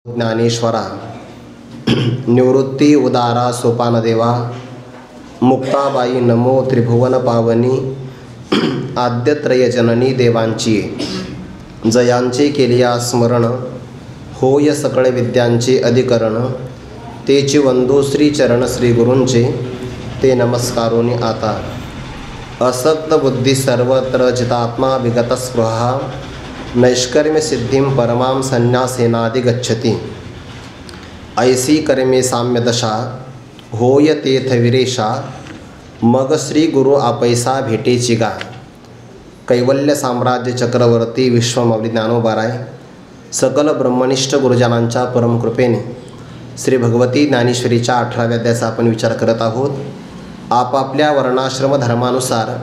ज्ञानेश्वरा निवृत्ती उदारा सोपानदेवा मुक्ताबाई नमो त्रिभुवन पावनी आद्यत्रय जननी देवांची जयांचे केलिया स्मरण होय सकळ विद्यांचे अधिकरण तेची वंदो श्री चरण श्री गुरूंचे ते नमस्कारोनी आता असक्त बुद्धी सर्वत्र जितात्मा विगत स्पृहा नैष्कर्म्य सिद्धिं परमां संन्यासेनादि गच्छति ऐसी कर्मे साम्य दशा होय तेथ विरेशा मग श्री गुरु आपैसा भेटेची गा। कैवल्य साम्राज्य चक्रवर्ती विश्वमौली ज्ञानोबाराय सकल ब्रह्मनिष्ठ गुरुजनांच्या परमकृपेने श्री भगवती ज्ञानेश्वरीच्या 18व्या अध्यायाचा आपण विचार करत आहोत। आपापल्या वर्णाश्रम धर्मानुसार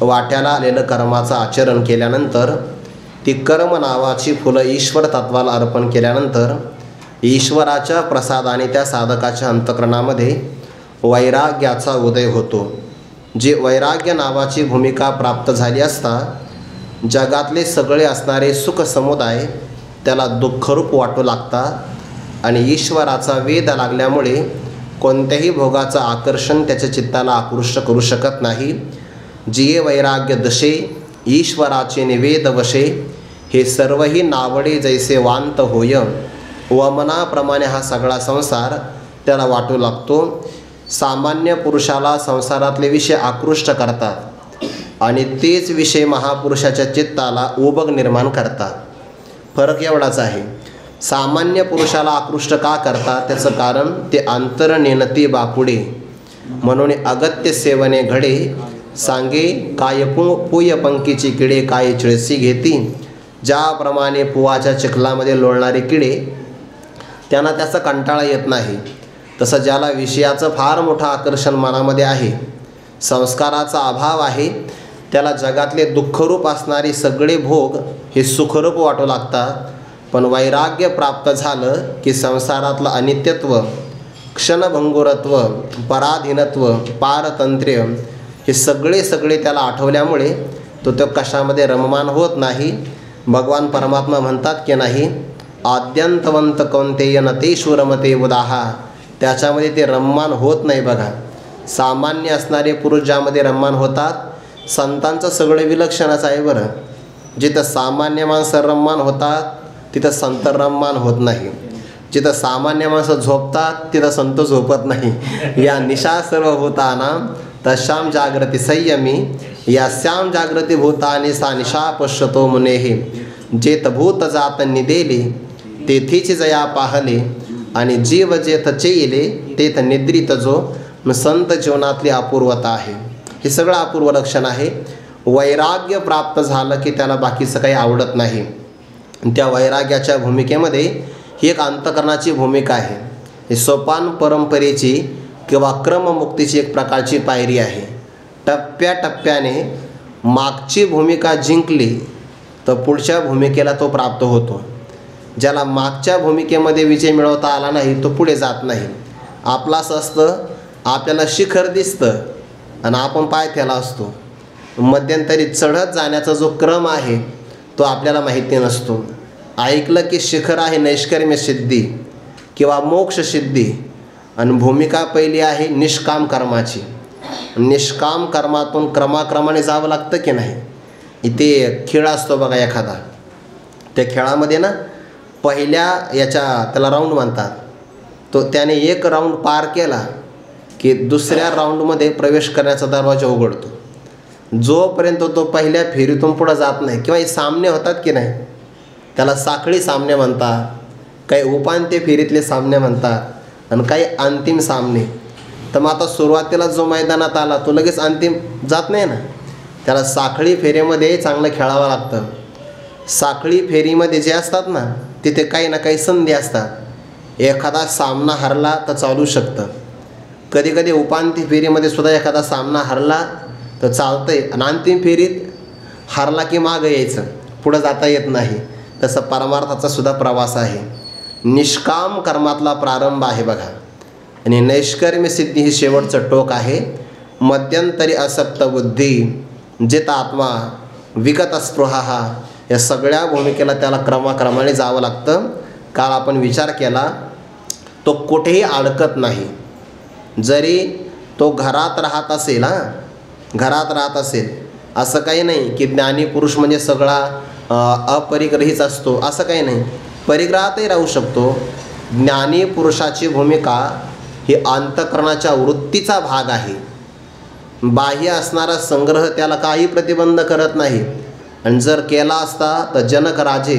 वाट्याला आलेलं कर्माचं आचरण केल्यानंतर ती कर्म नावाची फुलं ईश्वर तत्वाला अर्पण केल्यानंतर ईश्वराच्या प्रसादाने त्या साधकाच्या अंतःकरणामध्ये वैराग्याचा उदय होतो। जी वैराग्य नावाची भूमिका प्राप्त झाली असता जगातले सगळे असणारे सुख समुदाय त्याला दुःखरूप वाटू लागतात आणि ईश्वराचा वेध लागल्यामुळे कोणत्याही भोगाचं आकर्षण त्याच्या चित्ताला आकृष्ट करू शकत नाही। जिये वैराग्य दशे ईश्वराचे निवेद वशे हे सर्वही नावडे जैसे वांत होय वमनाप्रमाणे हा सगळा संसार त्याला वाटू लागतो। सामान्य पुरुषाला संसारातले विषय आकृष्ट करतात आणि तेच विषय महापुरुषाच्या चित्ताला उबग निर्माण करतात। फरक एवढाच आहे, सामान्य पुरुषाला आकृष्ट का करतात त्याचं कारण ते अंतर्नेनती बापुडे म्हणून अगत्य सेवने घडे सांगे काय पुय पंकीची किडे काय चिळसी घेती। ज्याप्रमाणे पुवाच्या चिखलामध्ये लोळणारे किडे त्यांना त्याचा कंटाळा येत नाही, तसं ज्याला विषयाचं फार मोठं आकर्षण मनामध्ये आहे, संस्काराचा अभाव आहे, त्याला जगातले दुःखरूप असणारे सगळे भोग हे सुखरूप वाटू लागतात। पण वैराग्य प्राप्त झालं की संसारातलं अनित्यत्व, क्षणभंगुरत्व, पराधीनत्व, पारतंत्र्य हे सगळे त्याला आठवल्यामुळे तो कशामध्ये रममान होत नाही। भगवान परमात्मा म्हणतात की नाही आद्यंतवंत कौंतेय नतेषु रमते उदाहा, त्याच्यामध्ये ते रममान होत नाही। बघा, सामान्य असणारे पुरुष ज्यामध्ये रममान होतात, संतांचं सगळं विलक्षणच आहे बरं। जिथं सामान्य माणसं रममान होतात तिथं संत रममान होत नाही, जिथं सामान्य माणसं झोपतात तिथं संत झोपत नाही। या निशा सर्वभूतानां तशाम जागृती संयमी यास्याम जागृती भूतानी सा निशा पश्यतो मुनेहि जेत जात निदेले तेथीच जया पाहले आणि जीव जेथ चेले तेथ निद्रित जो संत जीवनातली अपूर्वता आहे। हे सगळं अपूर्व लक्षण आहे। वैराग्य प्राप्त झालं की त्याला बाकीचं काही आवडत नाही। त्या वैराग्याच्या भूमिकेमध्ये ही एक अंतःकरणाची भूमिका आहे। हे सोपान परंपरेची किंवा क्रममुक्तीची एक प्रकारची पायरी आहे। टप्प्याटप्प्याने मागची भूमिका जिंकली तर पुढच्या भूमिकेला तो प्राप्त होतो। ज्याला मागच्या भूमिकेमध्ये विजय मिळवता आला नाही तो पुढे जात नाही। आपलं असं असतं, आपल्याला शिखर दिसतं आणि आपण पाय त्याला असतो, मध्यंतरी चढत जाण्याचा जो क्रम आहे तो आपल्याला माहिती नसतो। ऐकलं की शिखर आहे नैष्कर्म्य सिद्धी किंवा मोक्ष सिद्धी आणि भूमिका पहिली आहे निष्काम कर्माची। निष्काम कर्मातून क्रमाक्रमाने जावं लागतं की नाही। इथे खेळ असतो बघा एखादा, त्या खेळामध्ये ना पहिल्या त्याला राऊंड म्हणतात, तो त्याने एक राऊंड पार केला की दुसऱ्या राऊंडमध्ये प्रवेश करण्याचा दरवाजा उघडतो। जोपर्यंत तो पहिल्या फेरीतून पुढं जात नाही किंवा हे सामने होतात की नाही त्याला साखळी सामने म्हणतात, काही उपांत्य फेरीतले सामने म्हणतात आणि काही अंतिम सामने। तर मग आता सुरुवातीला जो मैदानात आला तो लगेच अंतिम जात नाही ना, त्याला साखळी फेरीमध्ये चांगलं खेळावं लागतं। साखळी फेरीमध्ये जे असतात ना तिथे काही ना काही संधी असतात। एखादा सामना हरला तर चालू शकतं, कधी कधी उपांत्य फेरीमध्ये सुद्धा एखादा सामना हरला तर चालतंय आणि अंतिम फेरीत हरला की मागं यायचं, पुढं जाता येत नाही। तसं परमार्थाचा सुद्धा प्रवास आहे। निष्काम कर्मातला प्रारंभ आहे बघा, आणि नैष्कर्म्य सिद्धी ही शेवटचं टोक आहे। मध्यंतरी असक्त बुद्धी जित आत्मा विगत स्पृहा या सगळ्या भूमिकेला त्याला क्रमाक्रमाने जावं लागतं। काल आपण विचार केला, तो कुठेही अडकत नाही. जरी तो घरात राहत असेल, घरात राहत असेल, असं काही नाही की ज्ञानी पुरुष म्हणजे सगळा अपरिग्रहीच असतो, असं काही नाही. परिग्रहातही राहू शकतो. ज्ञानी पुरुषाची भूमिका ही अंतःकरणाच्या वृत्तीचा भाग आहे. बाह्य असणारा संग्रह त्याला काही प्रतिबंध करत नाही. आणि जर केला असता तर जनक राजे,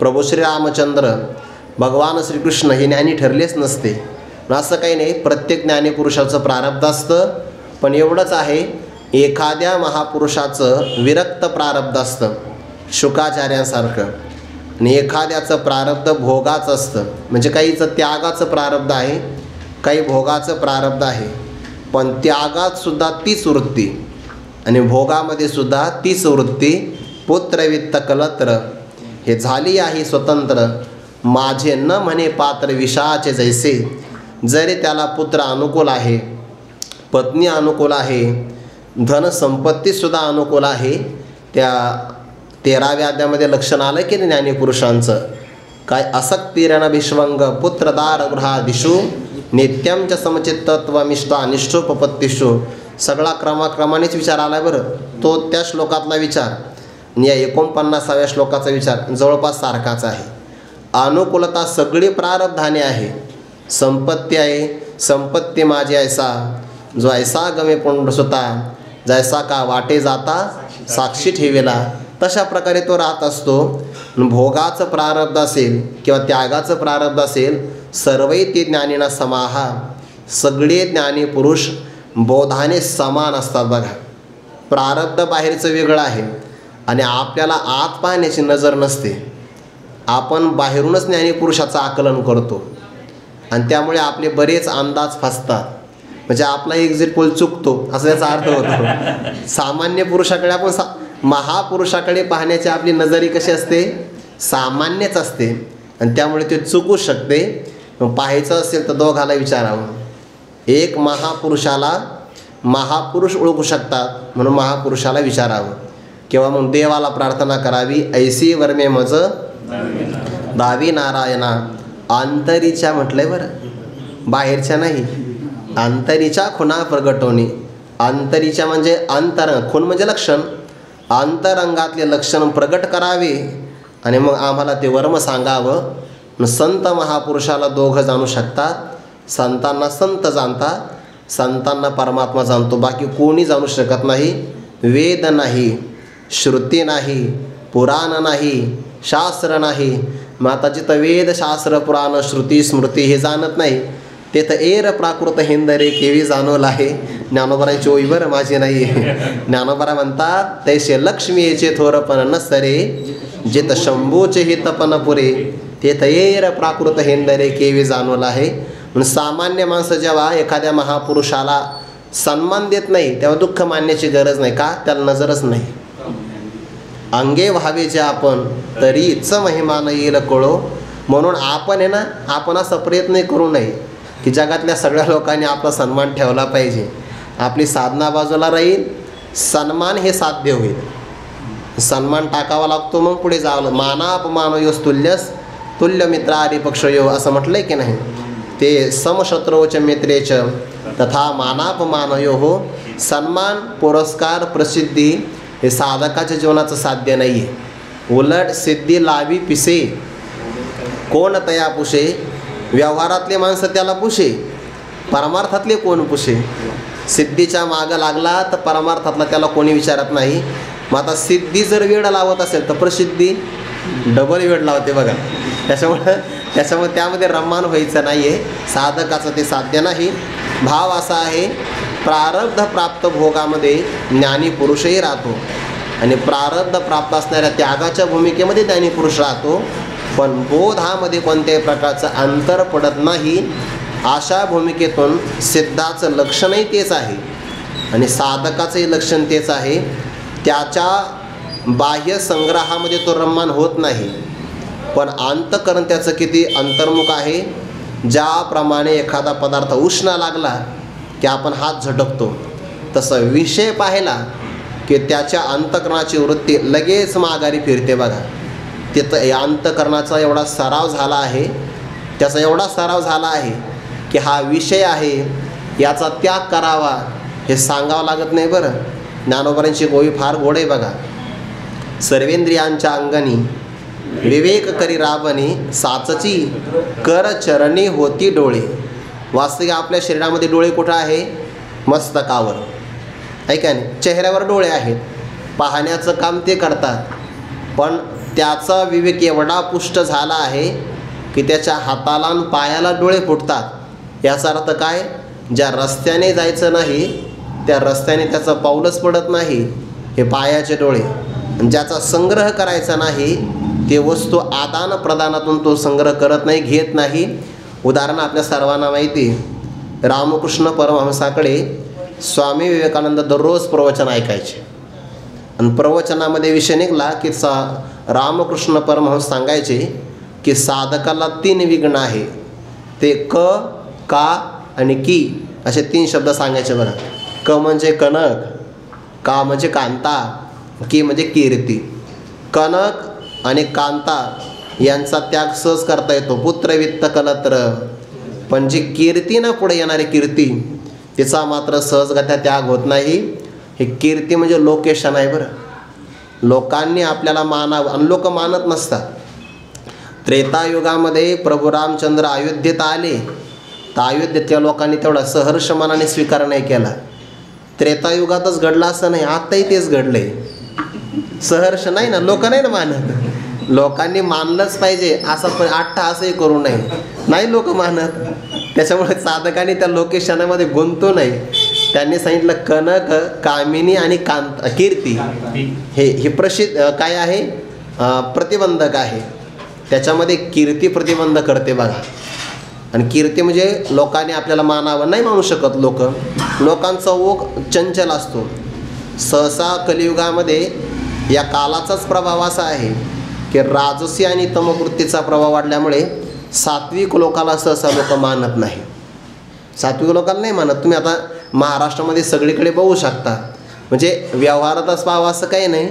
प्रभू श्रीरामचंद्र, भगवान श्रीकृष्ण हे ज्ञानी ठरलेच नसते. असं काही नाही, प्रत्येक ज्ञानी पुरुषाचं प्रारब्ध असतं. पण एवढंच आहे, एखाद्या महापुरुषाचं विरक्त प्रारब्ध असतं शुकाचार्यांसारखं, आणि एखाद्याचं प्रारब्ध भोगाचं असतं. म्हणजे काहीचं त्यागाचं प्रारब्ध आहे, काही भोगाचं प्रारब्ध आहे. पण त्यागात सुद्धा तीच वृत्ती आणि भोगामध्ये सुद्धा तीच वृत्ती. पुत्रवित्त कलत्र हे झाली आहे स्वतंत्र, माझे न म्हणे पात्र विषाचे जैसे. जरी त्याला पुत्र अनुकूल आहे, पत्नी अनुकूल आहे, धनसंपत्तीसुद्धा अनुकूल आहे. त्या 13व्या अध्यायामध्ये लक्षण आलं की ज्ञानी पुरुषांचं काय, असक्तिरनभिष्वंग पुत्रदार गृहादिषु नित्यं च समचित्तत्वमिष्टा निष्ठोपपत्तीषु. सगळा क्रमाक्रमानेच विचार आला बरं. तो त्या श्लोकातला विचार आणि या 49व्या श्लोकाचा विचार जवळपास सारखाच आहे. अनुकूलता सगळी प्रारब्धाने आहे. संपत्ती आहे, संपत्ती माझी ऐसा जो ऐसा गमे पुंडसुता, जैसा का वाटे जाता साक्षी ठेवेला, तशा प्रकारे तो राहत असतो. भोगाचं प्रारब्ध असेल किंवा त्यागाचं प्रारब्ध असेल, सर्वही ते ज्ञानीना समाहा. सगळे ज्ञानी पुरुष बोधाने समान असतात. बघा, प्रारब्ध बाहेरचं वेगळं आहे आणि आपल्याला आत पाहण्याची नजर नसते. आपण बाहेरूनच ज्ञानी पुरुषाचं आकलन करतो आणि त्यामुळे आपले बरेच अंदाज फसतात. म्हणजे आपला एक्झिट पोल चुकतो असं याचा अर्थ होतो. सामान्य पुरुषाकडे आपण महापुरुषाकडे पाहण्याची आपली नजरी कशी असते, सामान्यच असते आणि त्यामुळे ते चुकू शकते. पाहायचं असेल तर दोघाला विचारावं. एक महापुरुषाला महापुरुष ओळखू शकतात म्हणून महापुरुषाला विचारावं, किंवा मग देवाला प्रार्थना करावी, ऐसी वर्मे मज दावी नारायणा. अंतरीच्या म्हटलंय बरं, बाहेरच्या नाही. अंतरीच्या खुणा प्रगटवणे. अंतरीच्या म्हणजे अंतरंग, खून म्हणजे लक्षण, अंतरंगातले लक्षण प्रगट करावे आणि मग आम्हाला ते वर्म सांगावं. संत महापुरुषाला दोघं जाणू शकतात. संतांना संत जाणतात, संतांना परमात्मा जाणतो. बाकी कोणी जाणू शकत नाही. वेद नाही, श्रुती नाही, पुराण नाही, शास्त्र नाही. मग आता जिथं वेद शास्त्र पुराण श्रुती स्मृती हे जाणत नाही, तेथं एर प्राकृत हिंदरे केवी जाणवलं आहे. ज्ञानोबरांची ओळी बरं, माझी नाही. ज्ञानोबरा म्हणतात, तैसे लक्ष्मीचे थोरपण नसरे, जिथं शंभूचे हितपण पुरे, तेथं एर प्राकृत हिंदरे केवी जाणवलं आहे. म्हणून सामान्य माणसं जेव्हा एखाद्या महापुरुषाला सन्मान देत नाही तेव्हा दुःख मानण्याची गरज नाही. का? त्याला नजरच नाही. अंगे व्हावे जे आपण तरीच महिमान येईल कळो. म्हणून आपण आहे ना, आपण असा प्रयत्न करू नये की जगातल्या सगळ्या लोकांनी आपला सन्मान ठेवला पाहिजे. आपली साधना बाजूला राहील, सन्मान हे साध्य होईल. सन्मान टाकावा लागतो मग पुढे जावं. मानापमान योस तुल्यस तुल्य मित्र आरी पक्ष यो असं म्हटलंय की नाही. ते समशत्रोच मित्रेच तथा मानापमान यो हो. सन्मान, पुरस्कार, प्रसिद्धी हे साधकाच्या जीवनाचं साध्य नाही आहे. उलट सिद्धी लावी पिसे कोण तया पुशे. व्यवहारातले माणसं त्याला पुशे, परमार्थातले कोण पुशे. सिद्धीच्या मागं लागला तर परमार्थातला त्याला कोणी विचारत नाही. मग आता सिद्धी जर वेळ लावत असेल तर प्रसिद्धी डबल वेळ लावते बघा. त्याच्यामुळे त्यामध्ये रम्मान व्हायचं नाही आहे. साधकाचं ते साध्य नाही. भाव असा आहे, प्रारब्ध प्राप्त भोगामध्ये ज्ञानी पुरुषही राहतो आणि प्रारब्ध प्राप्त असणाऱ्या त्यागाच्या भूमिकेमध्ये ज्ञानी पुरुष राहतो. पण बोधामध्ये कोणत्याही प्रकारचं अंतर पडत नाही. अशा भूमिकेतून सिद्धाचं लक्षणही तेच आहे आणि साधकाचंही लक्षण तेच आहे. त्याच्या बाह्य संग्रहामध्ये तो रम्मान होत नाही, पण अंतःकरण त्याचं किती अंतर्मुख आहे. ज्याप्रमाणे एखादा पदार्थ उष्ण लागला की आपण हात झटकतो, तसं विषय पाहिला की त्याच्या अंतःकरणाची वृत्ती लगेच माघारी फिरते बघा. तिथं अंतःकरणाचा एवढा सराव झाला आहे, त्याचा एवढा सराव झाला आहे की हा विषय आहे याचा त्याग करावा हे सांगावं लागत नाही. बरं, ज्ञानोबांची गोळी फार गोड आहे बघा. सर्वेंद्रियांच्या अंगणी विवेक करी राबणी, साचची कर चरणी होती डोळे. वास्तविक आपल्या शरीरामध्ये डोळे कुठं आहे? मस्तकावर, आहे का नाही? चेहऱ्यावर डोळे आहेत, पाहण्याचं काम ते करतात, पण त्याचा विवेक एवढा पुष्ट झाला आहे की त्याच्या हाताला आणि पायाला डोळे फुटतात. याचा अर्थ काय? ज्या रस्त्याने जायचं नाही त्या रस्त्याने त्याचं पाऊलच पडत नाही, हे पायाचे डोळे. ज्याचा संग्रह करायचा नाही ते वस्तू आदान प्रदानातून तो संग्रह करत नाही, घेत नाही. उदाहरण आपल्या सर्वांना माहिती, रामकृष्ण परमहंसाकडे स्वामी विवेकानंद दररोज प्रवचन ऐकायचे आणि प्रवचनामध्ये विषय निघाला की रामकृष्ण परमहंस सांगायचे की साधकाला 3 विघ्न आहे. ते क, का आणि की असे 3 शब्द सांगायचे. बघा, क म्हणजे कनक, का म्हणजे कांता, की म्हणजे कीर्ती. कनक आणि कांता यांचा त्याग सहज करता येतो, पुत्र वित्त कलत्र. पण जी कीर्ती ना पुढे येणारी कीर्ती, तिचा मात्र सहजगत्या त्याग होत नाही. हे कीर्ती म्हणजे लोकेशन आहे. बरं, लोकांनी आपल्याला मानावं आणि लोक मानत नसतात. त्रेतायुगामध्ये प्रभू रामचंद्र अयोध्येत आले तर अयोध्येतल्या लोकांनी तेवढा सहर्ष मनाने स्वीकार नाही केला. त्रेतायुगातच घडलं असं नाही, आत्ताही तेच घडलंय. सहर्ष नाही ना, लोक नाही ना मानत. लोकांनी मानलंच पाहिजे असं पण असंही करू नये, नाही लोक मानत. त्याच्यामुळे साधकांनी त्या लोकेशनामध्ये गुंतू नये. त्यांनी सांगितलं कनक, कामिनी आणि कांत, कीर्ती हे प्रसिद्ध काय आहे? प्रतिबंधक आहे. त्याच्यामध्ये कीर्ती प्रतिबंध करते बघा. आणि कीर्ती म्हणजे लोकांनी आपल्याला मानावं, नाही मानू शकत लोक. लोकांचा ओघ चंचल असतो. सहसा कलियुगामध्ये या कालाचाच प्रभाव असा आहे की राजसी आणि तमवृत्तीचा प्रभाव वाढल्यामुळे सात्विक लोकाला सहसा लोक मानत नाही. सात्विक लोकांना नाही मानत. तुम्ही आता महाराष्ट्रामध्ये सगळीकडे बघू शकता. म्हणजे व्यवहारातच पाहावं असं काही नाही,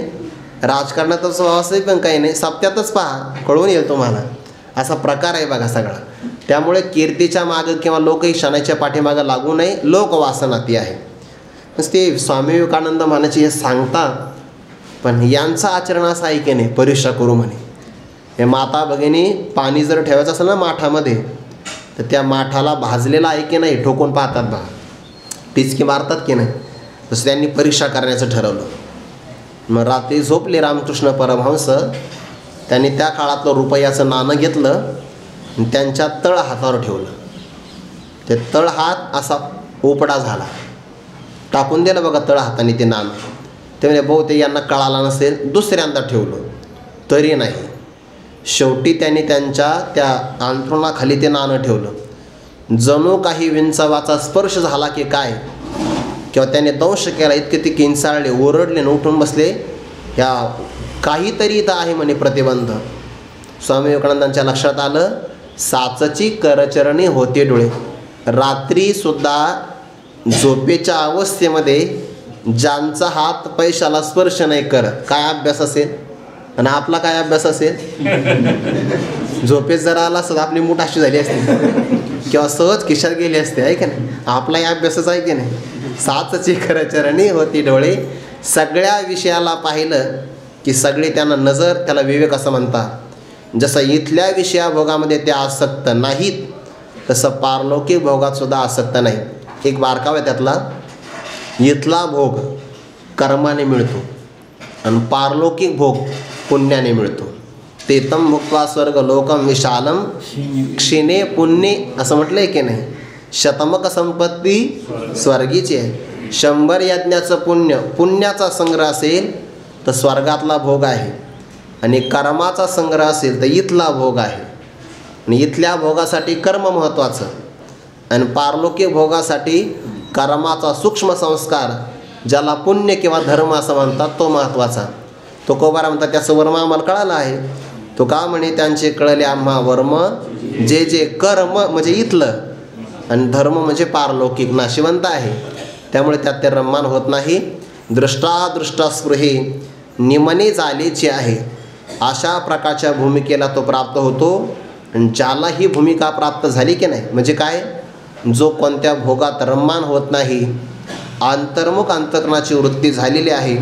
राजकारणातच पाहावं असं पण काही नाही, सत्यातच पहा, कळून येईल तुम्हाला. असा प्रकार आहे बघा सगळा. त्यामुळे कीर्तीच्या मागं किंवा लोकहिशाणाच्या पाठीमागं लागू नये. लोकवासना ती आहे. ते स्वामी विवेकानंद म्हणायचे हे सांगतात, पण यांचं आचरण असं आहे की नाही, परीक्षा करू म्हणे. हे माता भगिनी पाणी जर ठेवायचं असेल ना माठामध्ये, तर त्या माठाला भाजलेला आहे की नाही ठोकून पाहतात बघा, टिचकी मारतात की नाही. तसं त्यांनी परीक्षा करण्याचं ठरवलं. मग रात्री झोपले रामकृष्ण परमहंस. त्यांनी त्या काळातलं रुपयाचं नाणं घेतलं आणि त्यांच्या तळ हातावर ठेवलं. ते तळ हात असा उपडा झाला, टाकून दिलं बघा तळ हाताने ते नाणं. ते म्हणजे बहुतेक यांना कळाला नसेल, दुसऱ्यांदा ठेवलं तरी नाही. शेवटी त्यांनी त्यांच्या त्या अंथरुणाखाली ते नाणं ठेवलं. जणू काही विंचवाचा स्पर्श झाला की काय, किंवा त्याने दंश केला, इतके ते किंचाळले, ओरडले आणि उठून बसले. ह्या काहीतरी इथं आहे म्हणे प्रतिबंध. स्वामी विवेकानंदांच्या लक्षात आलं, साचची करचरणी होते डोळे. रात्रीसुद्धा झोपेच्या अवस्थेमध्ये ज्यांचा हात पैशाला स्पर्श नाही करत, काय अभ्यास असेल आणि आपला काय अभ्यास असेल. झोपेत जर आला असत आपली मूठ अशी झाली असते किंवा सहज खिशात गेली असते, आहे की नाही. आपलाही अभ्यासच आहे की नाही. साचची करचरणी होती डोळे. सगळ्या विषयाला पाहिलं की सगळे त्यांना नजर, त्याला विवेक असं म्हणतात. जसं इथल्या विषयाभोगामध्ये ते आसक्त नाहीत, तसं पारलौकिक भोगात सुद्धा आसक्त नाही. एक बारकाव आहे त्यातला, इथला भोग कर्माने मिळतो आणि पारलौकिक भोग पुण्याने मिळतो. तेतम मुक्त्वा स्वर्ग लोकम विशालम क्षिणे पुण्ये असं म्हटलंय की नाही. शतमक संपत्ती स्वर्गीची आहे. 100 यज्ञाचं पुण्य, पुण्याचा संग्रह असेल तर स्वर्गातला भोग आहे, आणि कर्माचा संग्रह असेल तर इथला भोग आहे. आणि इथल्या भोगासाठी कर्म महत्त्वाचं, आणि पारलौकिक भोगासाठी कर्माचा सूक्ष्म संस्कार, ज्याला पुण्य किंवा धर्म असं म्हणतात, तो महत्त्वाचा. तो कोबारा म्हणतात त्याचं वर्म आम्हाला कळालं आहे. तो का म्हणे, त्यांचे कळले आम्हा वर्म जे जे कर्म म्हणजे इथलं आणि धर्म म्हणजे पारलौकिक नाशिवंत आहे, त्यामुळे त्यात ते रममान होत नाही. दृष्टा स्पृहे निमने झालेची आहे. अशा प्रकारच्या भूमिकेला तो प्राप्त होतो. आणि ज्याला ही भूमिका प्राप्त झाली की नाही, म्हणजे काय, जो कोणत्या भोगात रममाण होत नाही, अंतर्मुख अंतःकरणाची वृत्ती झालेली आहे,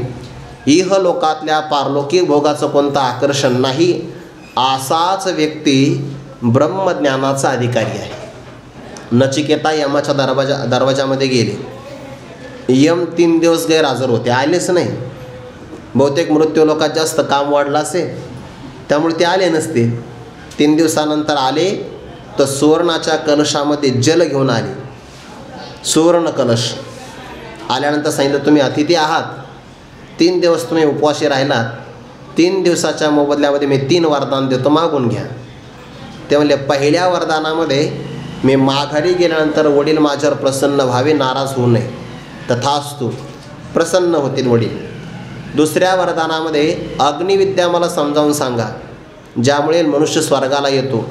इह लोकातल्या पारलौकिक भोगाचं कोणतं आकर्षण नाही, असाच व्यक्ती ब्रह्मज्ञानाचा अधिकारी आहे. नचिकेता यमाच्या दरवाजामध्ये गेले. यम 3 दिवस गैरहजर होते, आलेच नाही. बहुतेक मृत्यू लोकात जास्त काम वाढलं असेल, त्यामुळे ते आले नसते. 3 दिवसानंतर आले तर सुवर्णाच्या कलशामध्ये जल घेऊन आले. सुवर्ण कलश. आल्यानंतर सांगितलं, तुम्ही अतिथी आहात, 3 दिवस तुम्ही उपवासी राहिलात, 3 दिवसाच्या मोबदल्यामध्ये मी 3 वरदान देतो, मागून घ्या. ते म्हणले, पहिल्या वरदानामध्ये मी माघारी गेल्यानंतर वडील माझ्यावर प्रसन्न व्हावे, नाराज होऊ नये. तथास्तु, प्रसन्न होतील वडील. दुसऱ्या वरदानामध्ये अग्निविद्या मला समजावून सांगा, ज्यामुळे मनुष्य स्वर्गाला येतो,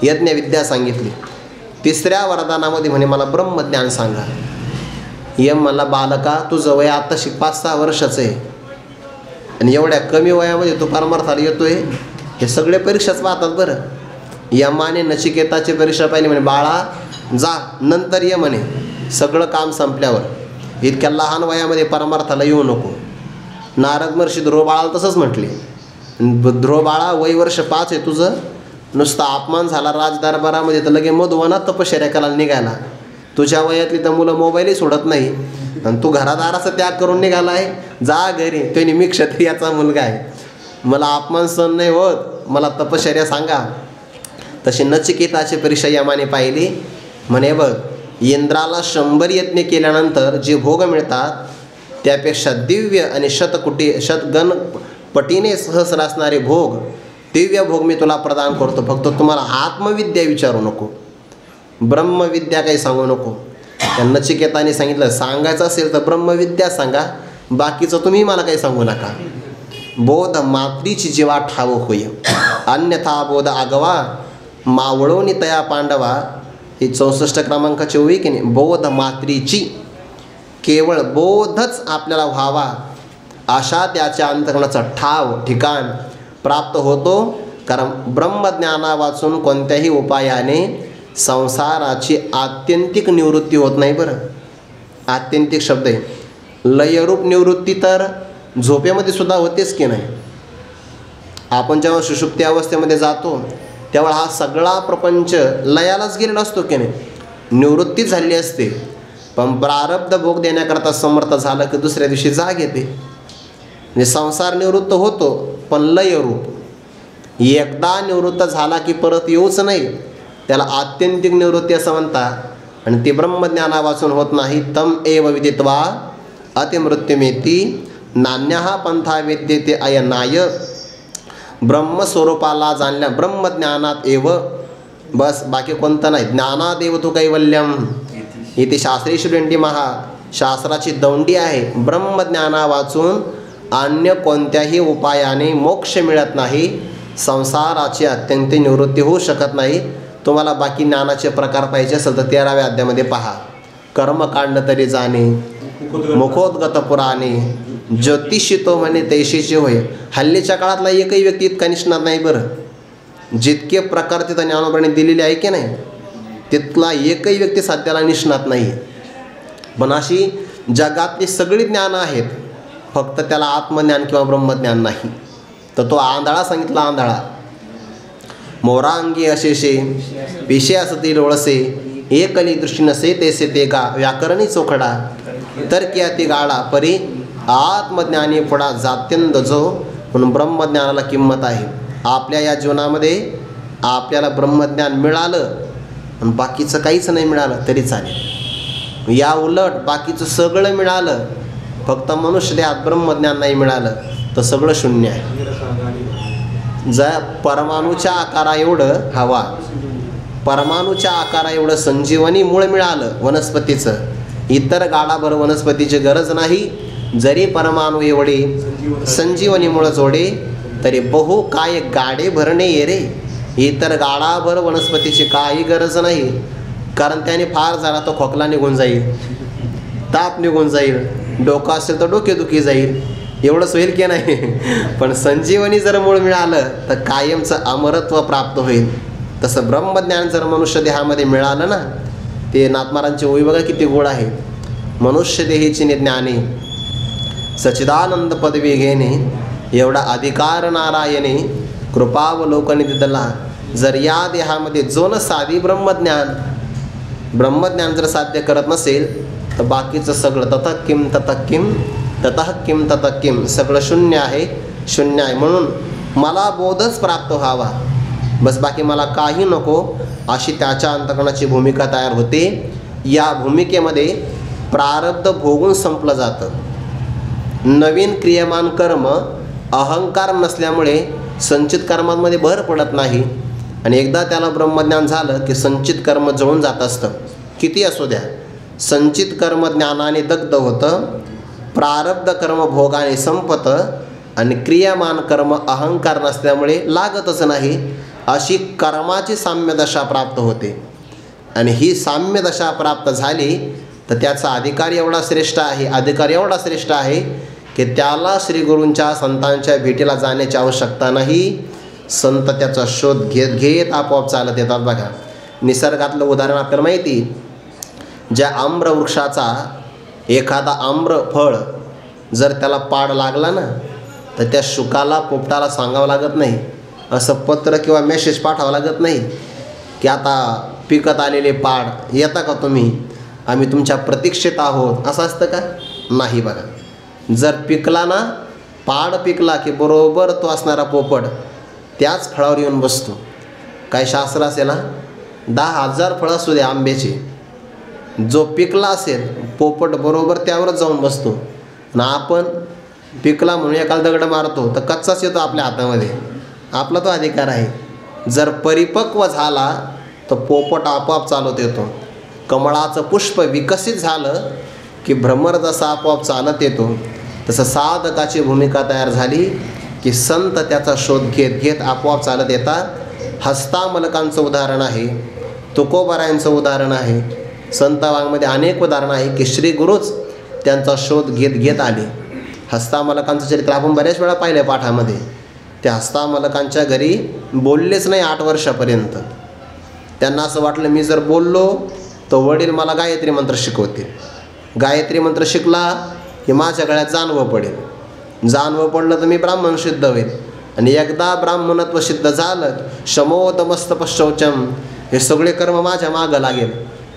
यज्ञविद्या सांगितली. तिसऱ्या वरदानामध्ये म्हणे मला ब्रह्मज्ञान सांगा. यम म्हणला, बालका तुझं वय आत्ताशी 5-6 वर्षाचं आहे आणि एवढ्या कमी वयामध्ये तू परमार्थाला येतोय. हे सगळे परीक्षाच पाहतात बरं. यमाने नचिकेताची परीक्षा पाहिली. म्हणे, बाळा जा, नंतर ये म्हणे, सगळं काम संपल्यावर, इतक्या लहान वयामध्ये परमार्थाला येऊ नको. नारद महर्षी ध्रुव बाळाला तसंच म्हटले. ध्रुव बाळा, वय वर्ष 5 आहे तुझं, नुसता अपमान झाला राजदरबारामध्ये तर लगे मधुवनात तपश्चर्या करायला निघाला. तुझ्या वयातली तर मुलं मोबाईलही सोडत नाही आणि तू घरादाराचा त्याग करून निघाला आहे. जा घरी, तो मी क्षत्रियाचा मुलगा आहे, मला अपमान सहन नाही होत, मला तपश्चर्या सांगा. तशी नचिकेताची परीक्षा यमाने पाहिली. म्हणे, बघ, इंद्राला 100 यज्ञ केल्यानंतर जे भोग मिळतात त्यापेक्षा दिव्य आणि शतगण पटीने सहस्र असणारे भोग, दिव्य भोग मी तुला प्रदान करतो. फक्त तुम्हाला आत्मविद्या विचारू नको, ब्रह्मविद्या काही सांगू नको. त्या नचिकेताने सांगितलं, सांगायचं असेल तर ब्रह्मविद्या सांगा, बाकीचं तुम्ही मला काही सांगू नका. बोध मात्रीची जीवा ठाव होय, अन्यथा बोध आगवा मावळोनी तया पांडवा. ही 64 क्रमांकाची ओवी की नाही. बोध मात्रीची, केवळ बोधच आपल्याला व्हावा अशा त्याच्या अंतःकरणाचा ठाव ठिकाण प्राप्त होतो. कारण ब्रह्मज्ञाना वाचून कोणत्याही उपायाने संसाराची आत्यंतिक निवृत्ती होत नाही. बरं, आत्यंतिक शब्द आहे. लयरूप निवृत्ती तर झोपेमध्ये सुद्धा होतेच की नाही. आपण जेव्हा सुषुप्ती अवस्थेमध्ये जातो तेव्हा हा सगळा प्रपंच लयालाच गेलेला असतो की नाही, निवृत्ती झालेली असते. पण प्रारब्ध भोग देण्याकरता समर्थ झालं की दुसऱ्या दिवशी जाग येते. म्हणजे संसार निवृत्त होतो पण लयरूप. एकदा निवृत्त झाला की परत येऊच नाही, त्याला आत्यंतिक निवृत्ती असं म्हणतात. आणि ती ब्रह्मज्ञाना वाचून होत नाही. तम एव विदित्वा अतिमृत्युमेती नान्यहा पंथा विद्येते अयनाय. ब्रह्मस्वरूपाला जाणल्या, ब्रह्मज्ञानात एव, बस, बाकी कोणतं नाही. ज्ञानादेव तू कैवल्यम, इथे शास्त्री श्रेंडी महा, शास्त्राची दौंडी आहे. ब्रह्मज्ञाना वाचून अन्य कोणत्याही उपायाने मोक्ष मिळत नाही, संसाराची अत्यंत निवृत्ती होऊ शकत नाही. तुम्हाला बाकी ज्ञानाचे प्रकार पाहिजे असेल तर 13व्या अध्यायामध्ये पहा. कर्मकांड तरी जाणे, मुखोद्गत पुराणे, ज्योतिषितो म्हणे तैशीचे होय. हल्लीच्या काळातला एकही व्यक्ती इतका निष्णात नाही. बरं, जितके प्रकार तिथं ज्ञानोबाने दिलेले आहे की नाही, तिथला एकही व्यक्ती सध्याला निष्णात नाही. पण अशी जगातली सगळी ज्ञानं आहेत, फक्त त्याला आत्मज्ञान किंवा ब्रह्मज्ञान नाही. तर तो आंधळा सांगितला, आंधळा. मोरांगी अशेषे पिशे असती डोळसे, एकली दृष्टी नसे तेसे ते गा. व्याकरणी चोखडा तर क्या ती गाडा, परी आत्मज्ञानी पुढा जात्यंत जो. म्हणून ब्रह्मज्ञानाला किंमत आहे. आपल्या या जीवनामध्ये आपल्याला ब्रह्मज्ञान मिळालं आणि बाकीचं काहीच नाही मिळालं तरी चालेल. या उलट बाकीचं सगळं मिळालं, फक्त मनुष्य देहात ब्रह्मज्ञान नाही मिळालं तर सगळं शून्य आहे. जर परमाणूच्या आकारा एवढं हवा, परमाणूच्या आकारा एवढं संजीवनी मूळ मिळालं वनस्पतीचं, इतर गाडाभर वनस्पतीची गरज नाही. जरी परमाणू एवढे संजीवनी मूळ जोडे तरी बहु काय गाडे भरणे ये रे. इतर गाडाभर वनस्पतीची काही गरज नाही. कारण त्याने फार झाला तो खोकला निघून जाईल, ताप निघून जाईल, डोकं असेल तर डोकेदुखी जाईल, एवढंच होईल की नाही. पण संजीवनी जर मूळ मिळालं तर कायमचं अमरत्व प्राप्त होईल. तसं ब्रह्मज्ञान जर मनुष्य देहामध्ये मिळालं ना, ते नाथमारांची ओळी बघा किती गोड आहे. मनुष्य देहीची ज्ञाने सच्चिदानंद पदवी घेणे, एवढा अधिकार नारायणे कृपावलोकन दिदला. जर या देहामध्ये जो न साधी ब्रह्मज्ञान जर साध्य करत नसेल तर बाकीचं सगळं ततः किम ततः किम ततः किम ततः किम सगळं शून्य आहे, शून्य आहे. म्हणून मला बोधच प्राप्त व्हावा, बस बाकी मला काही नको, अशी त्याच्या अंतःकरणाची भूमिका तयार होते. या भूमिकेमध्ये प्रारब्ध भोगून संपलं जातं. नवीन क्रियमान कर्म अहंकार नसल्यामुळे संचित कर्मांमध्ये भर पडत नाही. आणि एकदा त्याला ब्रह्मज्ञान झालं की संचित कर्म जळून जात असतं. किती असू द्या, संचित कर्म ज्ञानाने दग्ध होतं, प्रारब्ध कर्म भोगाने संपतं, आणि क्रियामान कर्म अहंकार नसल्यामुळे लागतच नाही. अशी कर्माची साम्यदशा प्राप्त होते. आणि ही साम्यदशा प्राप्त झाली तर त्याचा अधिकार एवढा श्रेष्ठ आहे की त्याला श्रीगुरूंच्या संतांच्या भेटीला जाण्याची आवश्यकता नाही. संत त्याचा शोध घेत घेत आपोआप चालत येतात. बघा, निसर्गातलं उदाहरण आपल्याला माहिती. ज्या आम्र वृक्षाचा एखादा आम्र फळ जर त्याला पाड लागला ना, तर त्या शुकाला पोपटाला सांगावं लागत नाही, असं पत्र किंवा मेसेज पाठवावं लागत नाही की आता पिकत आलेले पाड येता का तुम्ही, आम्ही तुमच्या प्रतीक्षेत आहोत, असं असतं का? नाही. बघा, जर पिकला ना, पाड पिकला की बरोबर तो असणारा पोपट त्याच फळावर येऊन बसतो. काय शास्त्र असेल ना, 10,000 फळं असू दे आंब्याचे, जो पिकला असेल पोपट बरोबर त्यावरच जाऊन बसतो. ना आपण पिकला म्हणून एकाला दगड मारतो तर कच्चाच येतो आपल्या हातामध्ये, आपला तो अधिकार आहे. जर परिपक्व झाला तर पोपट आपोआप चालत येतो. कमळाचं पुष्प विकसित झालं की भ्रमर जसा आपोआप चालत येतो, तसं साधकाची भूमिका तयार झाली की संत त्याचा शोध घेत घेत आपोआप चालत येतात. हस्तामलकांचं उदाहरण आहे, तुकोबारायांचं उदाहरण आहे, संत वाङ्मध्ये अनेक उदाहरणं आहे की श्री गुरुच त्यांचा शोध घेत घेत आले. हस्तामलकांचं चरित्र आपण बऱ्याच वेळा पाहिलं आहे पाठामध्ये. त्या हस्तामलकांच्या घरी बोललेच नाही 8 वर्षापर्यंत. त्यांना असं वाटलं मी जर बोललो तर वडील मला गायत्री मंत्र शिकवतील, गायत्री मंत्र शिकला की माझ्या गळ्यात जानवं पडेल, जानवं पडलं तर मी ब्राह्मण सिद्ध होईल, आणि एकदा ब्राह्मणत्व सिद्ध झालं शमोदमस्तपशौचम, हे सगळे कर्म माझ्या मागं लागेल.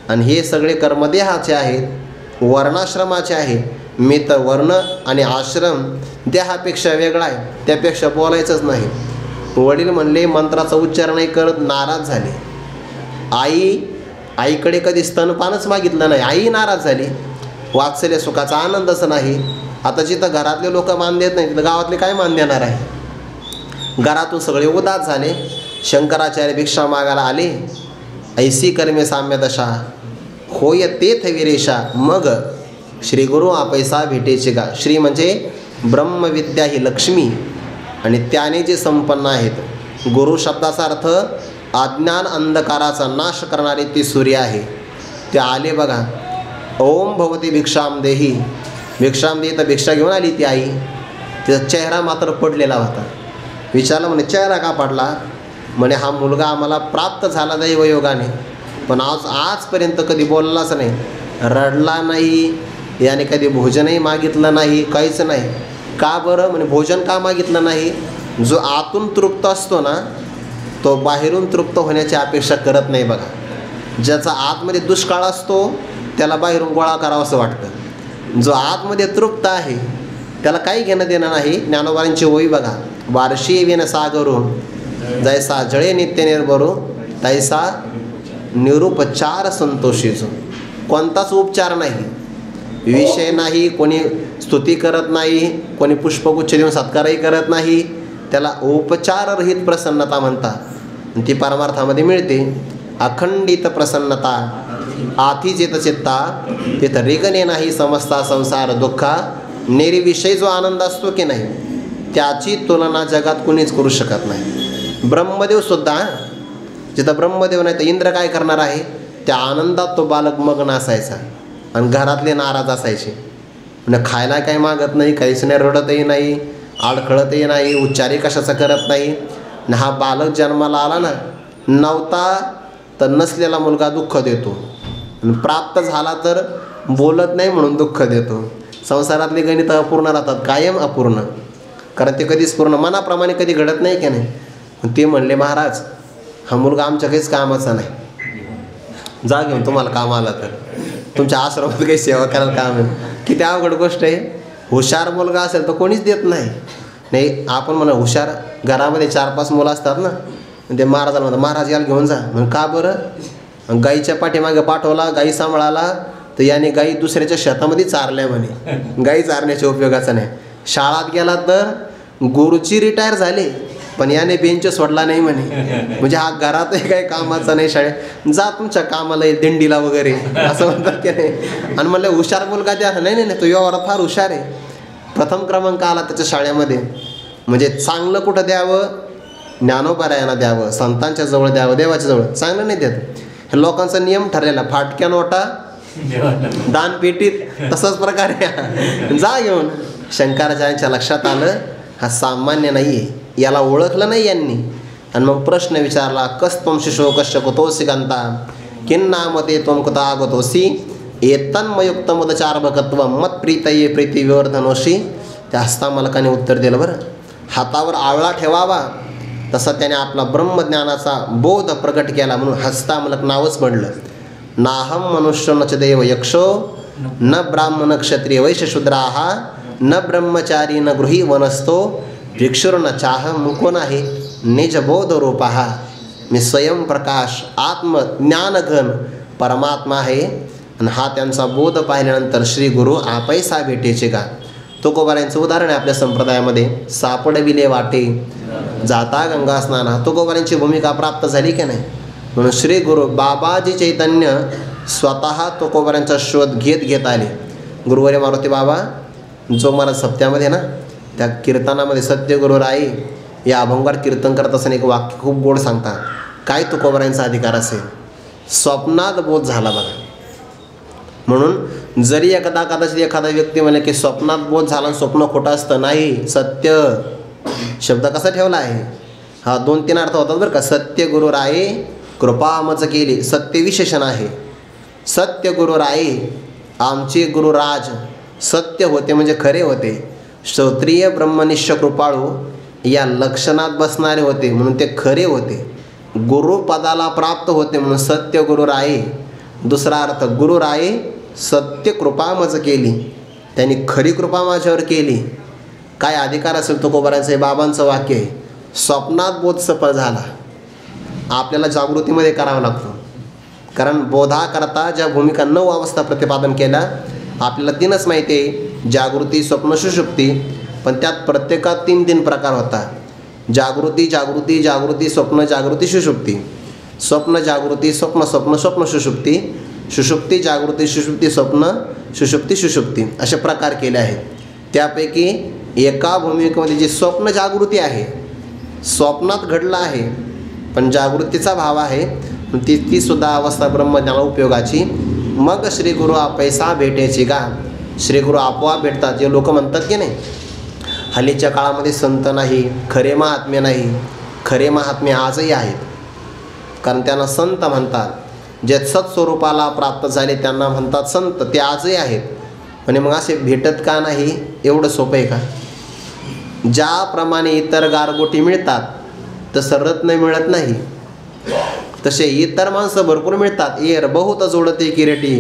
आणि हे सगळे कर्म देहाचे आहेत, वर्णाश्रमाचे आहेत. मी तर वर्ण आणि आश्रम देहापेक्षा वेगळा आहे, त्यापेक्षा बोलायचंच नाही. वडील म्हणले, मंत्राचा उच्चार नाही करत, नाराज झाले. आईकडे कधी स्तनपानच मागितलं नाही, आई नाराज झाली. वात्सल्य सुखाचा आनंदच नाही. आता जिथं घरातले लोक मान देत नाही तिथं गावातले काय मान देणार आहे. घरातून सगळे उदास झाले. शंकराचार्य भिक्षा मागायला आले. ऐसी कर्मे साम्यदशा होय तेथ विरेशा, मग श्री गुरु आपैसा भेटेचे का. श्री म्हणजे ब्रह्मविद्या ही लक्ष्मी, आणि त्याने जे संपन्न आहेत. गुरु शब्दाचा अर्थ अज्ञान अंधकाराचा नाश करणारे ती सूर्य आहे. ते आले बघा. ओम भवती भिक्षाम देही, भिक्षाम देही तर भिक्षा घेऊन आली ती आई. तिचा चेहरा मात्र पडलेला होता. विचारलं, म्हणे चेहरा का पडला. म्हणे हा मुलगा आम्हाला प्राप्त झाला दैवयोगाने, पण आजपर्यंत कधी बोललाच नाही, रडला नाही, याने कधी भोजनही मागितलं नाही, काहीच नाही. का बरं. म्हणे भोजन का मागितलं नाही. जो आतून तृप्त असतो ना, तो बाहेरून तृप्त होण्याची अपेक्षा करत नाही. बघा, ज्याचा आतमध्ये दुष्काळ असतो त्याला बाहेरून गोळा करावं असं वाटतं. जो आतमध्ये तृप्त आहे त्याला काही घेणं देणं नाही. ज्ञानोबांची ओवी बघा. वार्षी विन सागरू जैसा जळे नित्य निर्भरू, तैसा निरुपचार संतोषीचो. कोणताच उपचार नाही, विषय नाही, कोणी स्तुती करत नाही, कोणी पुष्पगुच्छ देऊन सत्कारही करत नाही. त्याला उपचाररहित प्रसन्नता म्हणतात. ती परमार्थामध्ये मिळते. अखंडित प्रसन्नता आधी जेत चित्ता, तिथं रिगणे नाही समजता संसार दुःखा. निर्विषयी जो आनंद असतो की नाही, त्याची तुलना जगात कुणीच करू शकत नाही. ब्रह्मदेवसुद्धा, जिथं ब्रह्मदेव नाही तर इंद्र काय करणार आहे. त्या आनंदात तो बालक मग्न असायचा आणि घरातले नाराज असायचे. म्हणजे खायला काही मागत नाही, काहीच नाही, रडतही नाही, आडखळतही नाही, उच्चारही कशाचा करत नाही. आणि हा बालक जन्माला आला ना, नव्हता तर नसलेला मुलगा दुःख देतो, आणि प्राप्त झाला तर बोलत नाही म्हणून दुःख देतो. संसारातली गणित अपूर्ण राहतात, कायम अपूर्ण, कारण ते कधीच पूर्ण मनाप्रमाणे कधी घडत नाही की नाही. ते म्हणले, महाराज हा मुलगा आमच्या काहीच कामाचा नाही, जा घेऊन तुम्हाला काम आला तर, तुमच्या आश्रमात काही सेवा करायला काम आहे. किती अवघड गोष्ट आहे. हुशार मुलगा असेल तर कोणीच देत नाही. नाही आपण म्हणा हुशार घरामध्ये 4-5 मुलं असतात ना, ते महाराजाला म्हणतात, महाराज याला घेऊन जा. म्हणून का बरं? गाईच्या पाठीमागे पाठवला, गाई सांभाळाला, तर याने गाई दुसऱ्याच्या शेतामध्ये चारल्या म्हणे, गाई चारण्याच्या उपयोगाचा नाही. शाळात गेला तर गुरुची रिटायर झाले, पण याने बेंच सोडला नाही म्हणे, म्हणजे हा घरातही काही कामाचा नाही, शाळेत जा तुमच्या कामाला दिंडीला वगैरे असं म्हणतात की नाही. आणि म्हणलं हुशार मुलगा द्या, नाही नाही नाही, तो व्यवहारात फार हुशार आहे, प्रथम क्रमांक आला त्याच्या शाळेमध्ये. म्हणजे चांगलं कुठं द्यावं? ज्ञानोपारायणा द्यावं, संतांच्या जवळ द्यावं, देवाच्या जवळ. चांगलं नाही देत. हे लोकांचा नियम ठरलेला, फाटक्या नोटा दानपेटीत, तसाच प्रकारे जा घेऊन. शंकराचार्यांच्या लक्षात आलं हा सामान्य नाही आहे, याला ओळखलं नाही यांनी. आणि मग प्रश्न विचारला, कस्त्वं शिशो कश्य कुतोऽसि गंता किन्नामते त्वं कुत आगतोऽसि एतन्मयुक्तमुदचार्भकत्वं मत्प्रीतये प्रीतिविवर्धनोषि. त्या हस्तामलकाने उत्तर दिलं बरं. हातावर आवळा ठेवावा तसा त्याने आपला ब्रह्मज्ञानाचा बोध प्रकट केला, म्हणून हस्तामलक नावच पडलं. नाहम मनुष्यो न च देव यक्षो न ब्राह्मण क्षत्रिय वैश्यशूद्राः न ब्रह्मचारी न गृही वनस्तो भिक्षुर्न चाहम. कोण आहे? निजबोध रूपः, मी स्वयंप्रकाश आत्मज्ञानघन परमात्मा आहे. आणि हा त्यांचा बोध पाहिल्यानंतर श्री गुरु आपैसा भेटेचे का. तुकोबारायांचं उदाहरण आहे आपल्या संप्रदायामध्ये. सापडविले वाटे जाता गंगा स्नाना. तुकोबारायांची भूमिका प्राप्त झाली की नाही. म्हणून श्री गुरु बाबाजी चैतन्य स्वतः तुकोबारायांचा शोध घेत आले. गुरुवारी मारुती बाबा जो मला सप्त्यामध्ये ना, त्या कीर्तनामध्ये सत्यगुरु राई या अभंगावर कीर्तन करत असताना एक वाक्य खूप गोड सांगतात. काय तुकोबारायांचा अधिकार असेल? स्वप्नात बोध झाला बघा. म्हणून जरी कदाचित एखादा व्यक्ती म्हणे की स्वप्नात बोध झाला, स्वप्न खोटं असतं, नाही, सत्य शब्द कसा ठेवला आहे हा 2-3 अर्थ होतात बरं का. सत्य गुरु राये कृपा मज केली, सत्य विशेषण आहे. सत्य गुरु राये, आमचे गुरुराज सत्य होते म्हणजे खरे होते. श्रोत्रिय ब्रह्मनिष्ठ कृपाळू या लक्षणात बसणारे होते म्हणून ते खरे होते. गुरुपदाला प्राप्त होते म्हणून सत्य गुरु राये. दुसरा अर्थ, गुरु राये सत्य कृपा मज केली, त्यांनी खरी कृपा माझ्यावर केली. काय अधिकार असेल तुकोबारांचं? हे बाबांचं वाक्य आहे. स्वप्नात बोध सफल झाला. आपल्याला जागृतीमध्ये करावा लागतो, कारण बोधाकरता ज्या भूमिका 9 अवस्था प्रतिपादन केल्या आपल्याला 3च माहिती आहे, जागृती, स्वप्न, सुषुप्ती. पण त्यात प्रत्येकात 3 प्रकार होता. जागृती जागृती जागृती स्वप्न जागृती सुषुप्ती. स्वप्न जागृती स्वप्न स्वप्न स्वप्न सुषुप्ती. सुषुप्ती जागृती सुषुप्ती स्वप्न सुषुप्ती सुषुप्ती असे प्रकार केले आहेत. त्यापैकी एका भूमिकेमध्ये जी स्वप्न जागृती आहे, स्वप्नात घडलं आहे पण जागृतीचा भाव आहे, ती सुद्धा अवस्था ब्रह्मज्ञानाला उपयोगाची. मग श्री गुरु आपैसा भेटायची का. श्री गुरु आपोआप भेटतात. जे लोक म्हणतात की नाही हल्लीच्या काळामध्ये संत नाही, खरे महात्मे नाही. खरे महात्मे आजही आहेत, कारण त्यांना संत म्हणतात. जे सत्स्वरूपाला प्राप्त झाले त्यांना म्हणतात संत, ते आजही आहेत. आणि मग असे भेटत का नाही? एवढं सोपं आहे का? ज्याप्रमाणे इतर गारगोटी मिळतात तसं रत्न मिळत नाही, तसे इतर माणसं भरपूर मिळतात. येर बहुत जोडते किरटी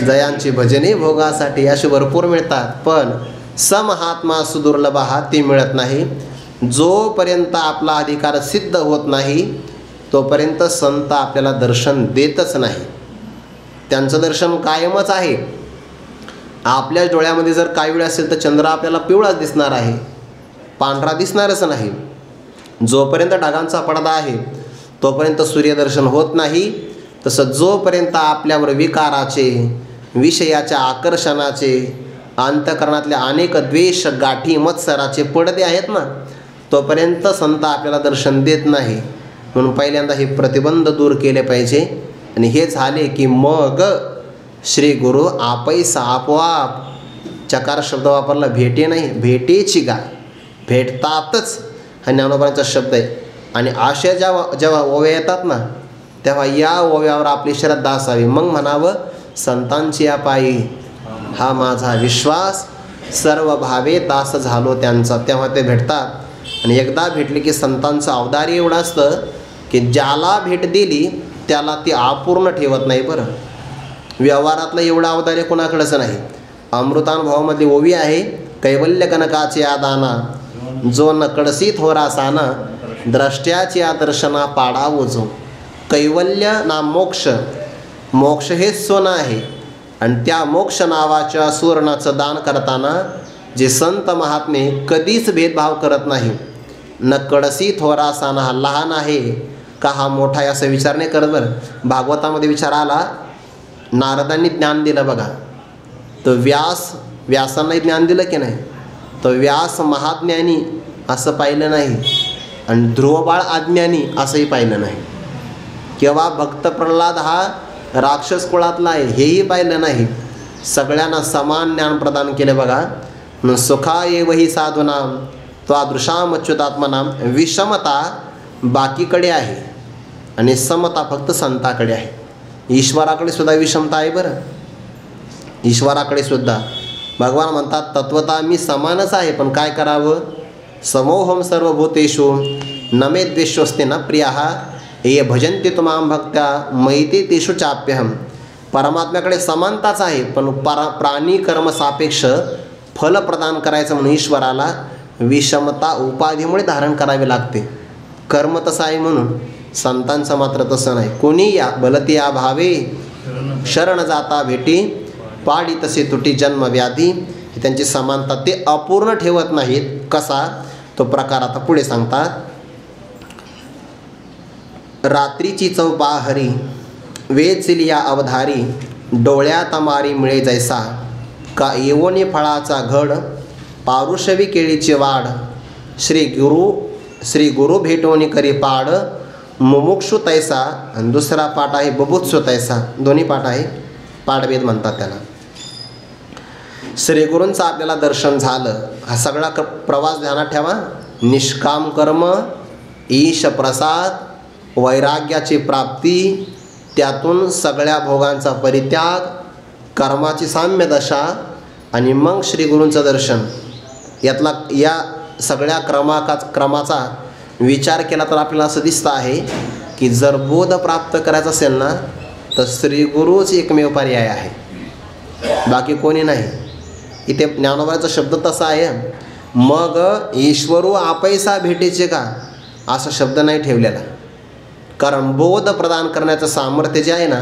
जयांची भजने भोगासाठी, असे भरपूर मिळतात. पण समहात्मा सुदुर्लभ हा ती मिळत नाही. जोपर्यंत आपला अधिकार सिद्ध होत नाही तोपर्यंत संत आपल्याला दर्शन देतच नाही. त्यांचं दर्शन कायमच आहे. आपल्या डोळ्यामध्ये जर काही वेळ असेल तर चंद्र आपल्याला पिवळाच दिसणार आहे, पांढरा दिसणारच नाही. जोपर्यंत ढगांचा पडदा आहे तोपर्यंत सूर्यदर्शन होत नाही. तसं जोपर्यंत आपल्यावर विकाराचे, विषयाच्या आकर्षणाचे, अंतःकरणातल्या अनेक द्वेष, गाठी, मत्सराचे पडदे आहेत ना, तोपर्यंत संत आपल्याला दर्शन देत नाही. म्हणून पहिल्यांदा हे प्रतिबंध दूर केले पाहिजे. आणि हे झाले की मग श्री गुरु आपैसा आपोआप चकार शब्द वापरला, भेटे नाही, भेटेची गाय, भेटतातच हा ज्ञानोबांचा शब्द आहे. आणि अशा जेव्हा ओव्या येतात ना, तेव्हा या ओव्यावर आपली श्रद्धा असावी. मग म्हणावं, संतांची या पायी हा माझा विश्वास, सर्व भावे दास झालो त्यांचा. तेव्हा ते भेटतात. आणि एकदा भेटले की संतांचं औदार्य एवढं असतं की ज्याला भेट दिली त्याला ती अपूर्ण ठेवत नाही. बरं, व्यवहारातलं एवढं औदार्य कोणाकडंच नाही. अमृतानुभवामधली ओवी आहे, कैवल्य कनकाचे आदाना, जो न कडसी थोरा साना, द्रष्ट्याचे दर्शना पाडावो जो. कैवल्य ना मोक्ष, मोक्ष हेच सोनं आहे. आणि त्या मोक्ष नावाच्या सुवर्णाचं दान करताना जे संत महात्मे कधीच भेदभाव करत नाही. न कडसी थोरा साना, हा लहान आहे का हा मोठा आहे असं विचार नाही करत. बरं, भागवतामध्ये विचार आला, नारदांनी ज्ञान दिलं बघा, तर व्यासांनाही ज्ञान दिलं की नाही, तर व्यास महाज्ञानी असं पाहिलं नाही आणि ध्रुवबाळ अज्ञानी असंही पाहिलं नाही. किंवा भक्त प्रल्हाद हा राक्षस कुळातला आहे हेही पाहिलं नाही. सगळ्यांना समान ज्ञान प्रदान केले बघा. न सुखा एवही साधूनाम त्वादृशाम अच्युतात्मनाम. विषमता बाकीकडे आहे आणि समता फक्त संताकडे आहे. ईश्वराकडे सुद्धा विषमता आहे. बरं, ईश्वराकडे सुद्धा भगवान म्हणतात, तत्वता मी समानच आहे, पण काय करावं. समोहम सर्वभूतेषु न मे द्वेष्योस्ते न प्रियाः ये भजन्ते तुमां भक्त्या मैते तेषु चाप्यहम. परमात्म्याकडे समानताच आहे, पण प्राणी कर्म सापेक्ष फल प्रदान करायचं म्हणून ईश्वराला विषमता उपाधीमुळे धारण करावे लागते. कर्म तसं आहे म्हणून. संतांचं मात्र तसं नाही. कोणी या बलती या भावे शरण जाता भेटी, पाडी तसे तुटी जन्म व्याधी. त्यांची समानता ते अपूर्ण ठेवत नाहीत. कसा तो प्रकार आता पुढे सांगतात. रात्रीची चौपाहरी वेचिलिया अवधारी, डोळ्यात मारी मिळे जैसा, का येवोनी फळाचा घड, पारुषवी केळीची वाढ, श्री गुरु भेटोनी करी पाड, मुमुक्षु तैसा. आणि दुसरा पाठ आहे बुभुत्सु तैसा. दोन्ही पाठ आहे, पाठभेद म्हणतात त्याला. श्री गुरूंचं आपल्याला दर्शन झालं, हा सगळा प्रवास ध्यानात ठेवा. निष्काम कर्म, ईश प्रसाद, वैराग्याची प्राप्ती, त्यातून सगळ्या भोगांचा परित्याग, कर्माची साम्य दशा आणि मग श्री गुरूंचं दर्शन. या सगळ्या क्रमाचा विचार केला तर आपल्याला असं दिसतं आहे की जर बोध प्राप्त करायचा असेल ना, तर श्री गुरूच एकमेव पर्याय आहे, बाकी कोणी नाही. इथे ज्ञानोबाचा शब्द तसा आहे. मग ईश्वरू आपैसा भेटेचे का असा शब्द नाही ठेवलेला. कारण बोध प्रदान करण्याचं सामर्थ्य जे आहे ना,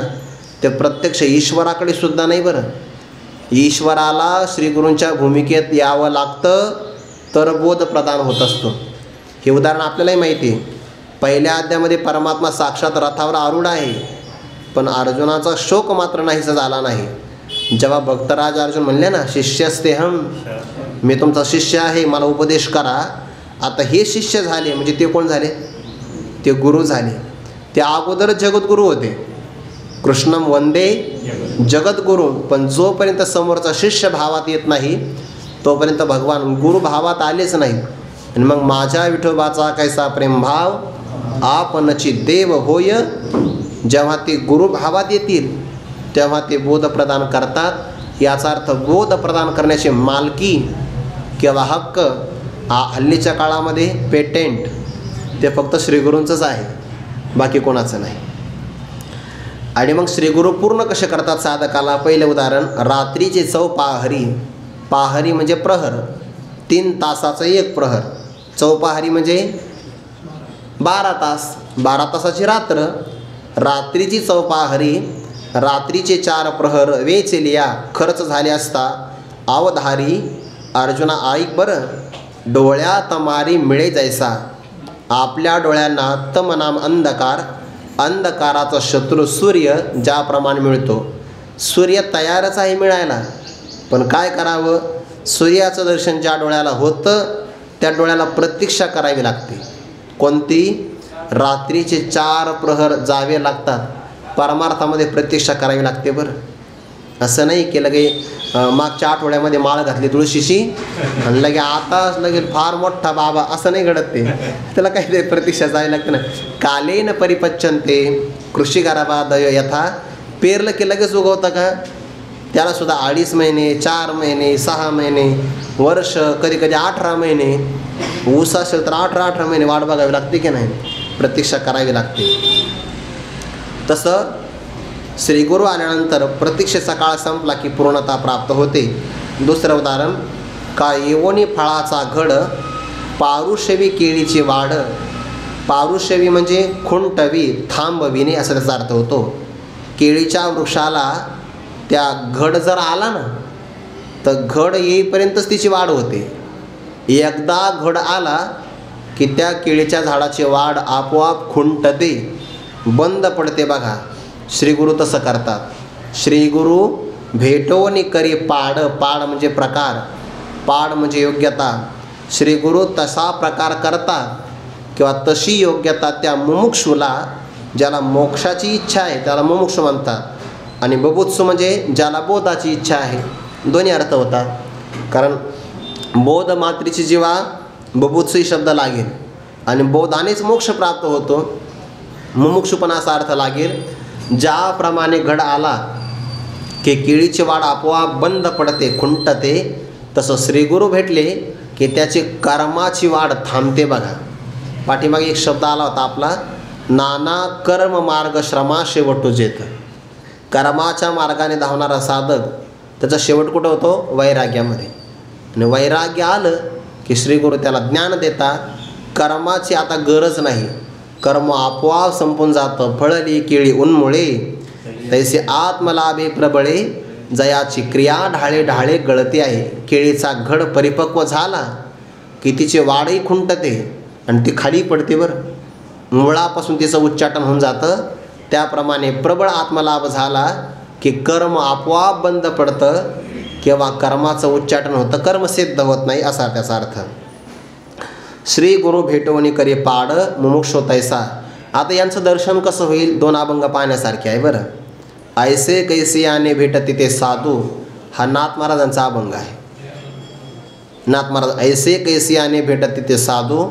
ते प्रत्यक्ष ईश्वराकडे सुद्धा नाही. बरं, ईश्वराला श्रीगुरूंच्या भूमिकेत यावं लागतं तर बोध प्रदान होत असतो. हे उदाहरण आपल्यालाही माहिती आहे. पहिल्या अध्यायामध्ये परमात्मा साक्षात रथावर आरूढ आहे, पण अर्जुनाचा शोक मात्र नाहीसा झाला नाही. जेव्हा भक्तराज अर्जुन म्हणले ना, शिष्यस्तेहम, मी तुमचा शिष्य आहे, मला उपदेश करा. आता हे शिष्य झाले म्हणजे ते कोण झाले, ते गुरु झाले. ते अगोदरच जगद्गुरू होते. कृष्णम वंदे जगद्गुरू. पण जोपर्यंत समोरचा शिष्य भावात येत नाही तोपर्यंत भगवान गुरु भावात आलेच नाही. आणि मग माझ्या विठोबाचा कैसा प्रेमभाव आपणची देव होय. जेव्हा ते गुरु भावात येतील तेव्हा ते बोध प्रदान करतात. याचा अर्थ बोध प्रदान करण्याची मालकी किंवा हक्क हल्लीच्या काळामध्ये पेटेंट ते फक्त श्रीगुरूंचंच आहे, बाकी कोणाचं नाही. आणि मग श्रीगुरू पूर्ण कसे करतात साधकाला. पहिलं उदाहरण, रात्रीचे चौपाहरी. पाहरी म्हणजे प्रहर, 3 तासाचं एक प्रहर. चौपाहरी म्हणजे 12 तास, 12 तासाची रात्र. रात्रीची चौपाहरी, रात्रीचे 4 प्रहर वेचलिया, खर्च झाले असता. अवधारी, अर्जुना ऐक बरं, डोळ्यात मारी मिळे जैसा. आपल्या डोळ्यांना तमनाम अंधकार, अंधकाराचा शत्रू सूर्य ज्याप्रमाणे मिळतो. सूर्य तयारच आहे मिळायला, पण काय करावं. सूर्याचं दर्शन ज्या डोळ्याला होतं त्या डोळ्याला प्रतीक्षा करावी लागते. कोणती? रात्रीचे 4 प्रहर जावे लागतात. परमार्थामध्ये प्रतीक्षा करावी लागते. बरं, असं नाही की लगे मागच्या आठवड्यामध्ये माळ घातली तुळशीची आणि लगे आता लगे फार मोठा बाबा, असं नाही घडत ते. त्याला काहीतरी प्रतीक्षा जायला लागतं ना. कालेन परिपच्यन्ते कृषी गर्भादय यथा. पेरलं की लगेच उगवतं का? त्याला सुद्धा 2.5 महिने, 4 महिने, 6 महिने, वर्ष, कधी कधी 18 महिने. ऊस असेल तर 18 महिने वाट बघावी लागते की नाही, प्रतीक्षा करावी लागते. तसं श्री गुरु आल्यानंतर प्रतीक्षेचा काळ संपला की पूर्णता प्राप्त होते. दुसरं उदाहरण, का येवोनी फळाचा घड पारुशवी केळीची वाढ. पारुशवी म्हणजे खुंटवी, थांबविणे असा त्याचा अर्थ होतो. केळीच्या वृक्षाला त्या घड जर आला ना तर घड येईपर्यंतच तिची वाढ होते. एकदा घड आला की त्या केळीच्या झाडाची वाढ आपोआप खुंटते, बंद पडते. बघा, श्री गुरु तसं करतात. श्री गुरु भेटोनी करी पाड. पाड म्हणजे प्रकार, पाड म्हणजे योग्यता. श्री गुरु तसा प्रकार करतात किंवा तशी योग्यता त्या मुमुक्षूला, ज्याला मोक्षाची इच्छा आहे त्याला मुमुक्षू म्हणतात. आणि बुभुत्सू म्हणजे ज्याला बोधाची इच्छा आहे. दोन्ही अर्थ होतात. कारण बोध मात्रेची जीवा बुभुत्सू शब्द लागेल आणि बोधानेच मोक्ष प्राप्त होतो. मुमुक्षूपणा असा अर्थ लागेल. ज्याप्रमाणे घड आला की केळीची वाढ आपोआप बंद पडते, खुंटते, तसं श्रीगुरू भेटले की त्याची कर्माची वाढ थांबते. बघा, पाठीमागे एक शब्द आला होता आपला, नाना कर्म मार्ग श्रमा शेवटो जेत. कर्माच्या मार्गाने धावणारा साधक त्याचा शेवट कुठं होतो? वैराग्यामध्ये. आणि वैराग्य आलं की श्रीगुरू त्याला ज्ञान देतात. कर्माची आता गरज नाही, कर्म आपोआप संपून जातं. फळली केळी उन्मुळे तैसे आत्मलाभे प्रबळे, जयाची क्रिया ढाळे ढाळे गळते आहे. केळीचा घड परिपक्व झाला की तिची वाढही खुंटते आणि ती खाली पडते. बरं, मुळापासून तिचं उच्चाटन होऊन जातं. त्याप्रमाणे प्रबळ आत्मलाभ झाला की कर्म आपोआप बंद पडतं किंवा कर्माचं उच्चाटन होतं, कर्म सिद्ध होत नाही असा त्याचा अर्थ. श्री गुरु भेटवणी करी पाड मुमुक्षो तैसा. आता यांचं दर्शन कसं होईल? 2 अभंग पाहण्यासारखे आहे. बरं, ऐसे कैसियाने भेटते ते साधू, हा नाथ महाराजांचा अभंग आहे. नाथ महाराज ऐसे कैसियाने भेटते ते साधू.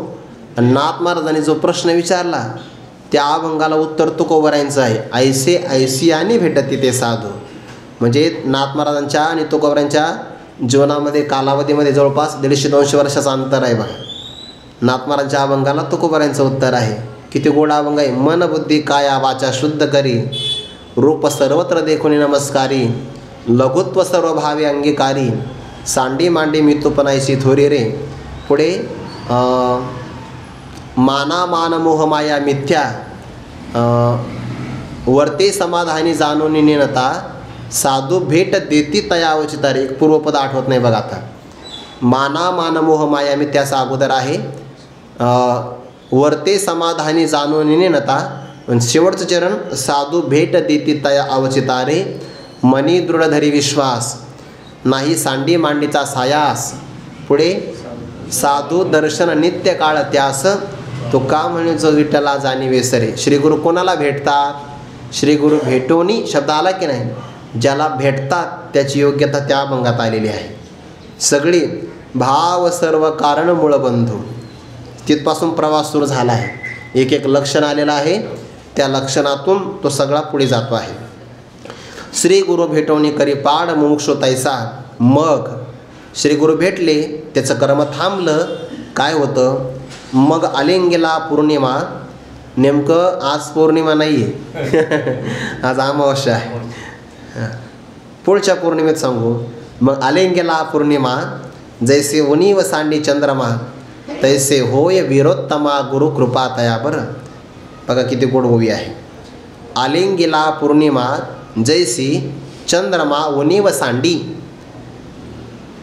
आणि नाथ महाराजांनी जो प्रश्न विचारला त्या अभंगाला उत्तर तुकोबरायांचं आहे. ऐसे ऐसियाने भेटते ते साधू. म्हणजे नाथ महाराजांच्या आणि तुकोबरायांच्या जीवनामध्ये कालावधीमध्ये जवळपास 150-200 वर्षाचं अंतर आहे. बघा, नाथ महाराजांच्या अभंगाला तुकोबरायांचं उत्तर आहे. किती गोड अभंग आहे. मन बुद्धी काया वाचा शुद्ध करी, रूप सर्वत्र देखुनी नमस्कारी, लघुत्व सर्व भावे अंगीकारी, सांडी मांडी मी तुपनायची थोरी रे. पुढे माना मान मोह माया मिथ्या, वर्ते समाधानी जाणून नेनता, साधू भेट देती तयावचिता रे. एक पूर्वपद आठवत नाही बघा आता. माना मान मोह माया मिथ्याचा अगोदर आहे. वर्ते समाधानी जाणून नेनता, शेवटचं चरण साधू भेट देती तया अवचिता रे. मनी दृढ धरी विश्वास, नाही सांडी मांडीचा सायास. पुढे साधू दर्शन नित्य काळ त्यास, तो का म्हणे जो विठ्ठला जाणी वेसरे. श्रीगुरू कोणाला भेटतात? श्रीगुरू भेटोनी शब्द आला की नाही, ज्याला भेटतात त्याची योग्यता त्या अभंगात आलेली आहे. सगळी भाव सर्व कारण मूळबंधू, तिथपासून प्रवास सुरू झाला आहे. एक एक लक्षण आलेलं आहे, त्या लक्षणातून तो सगळा पुढे जातो आहे. श्री गुरु भेटवणी करी पाड मुमुक्षो तैसा. मग श्री गुरु भेटले, त्याचं कर्म थांबलं. काय होतं? मग आलिंगेला पौर्णिमा. नेमकं आज पौर्णिमा नाही आहे, आज अमावस्या आहे. पुढच्या पौर्णिमेत सांगू. मग आलिंगेला पौर्णिमा, जैसे उनी व सांडी चंद्रमा, तैसे होय वीरोत्तमा गुरु कृपा तया. बरं, बघा किती गोड ओवी आहे. आलिंगेला पौर्णिमा जैसी चंद्रमा उनी व सांडी.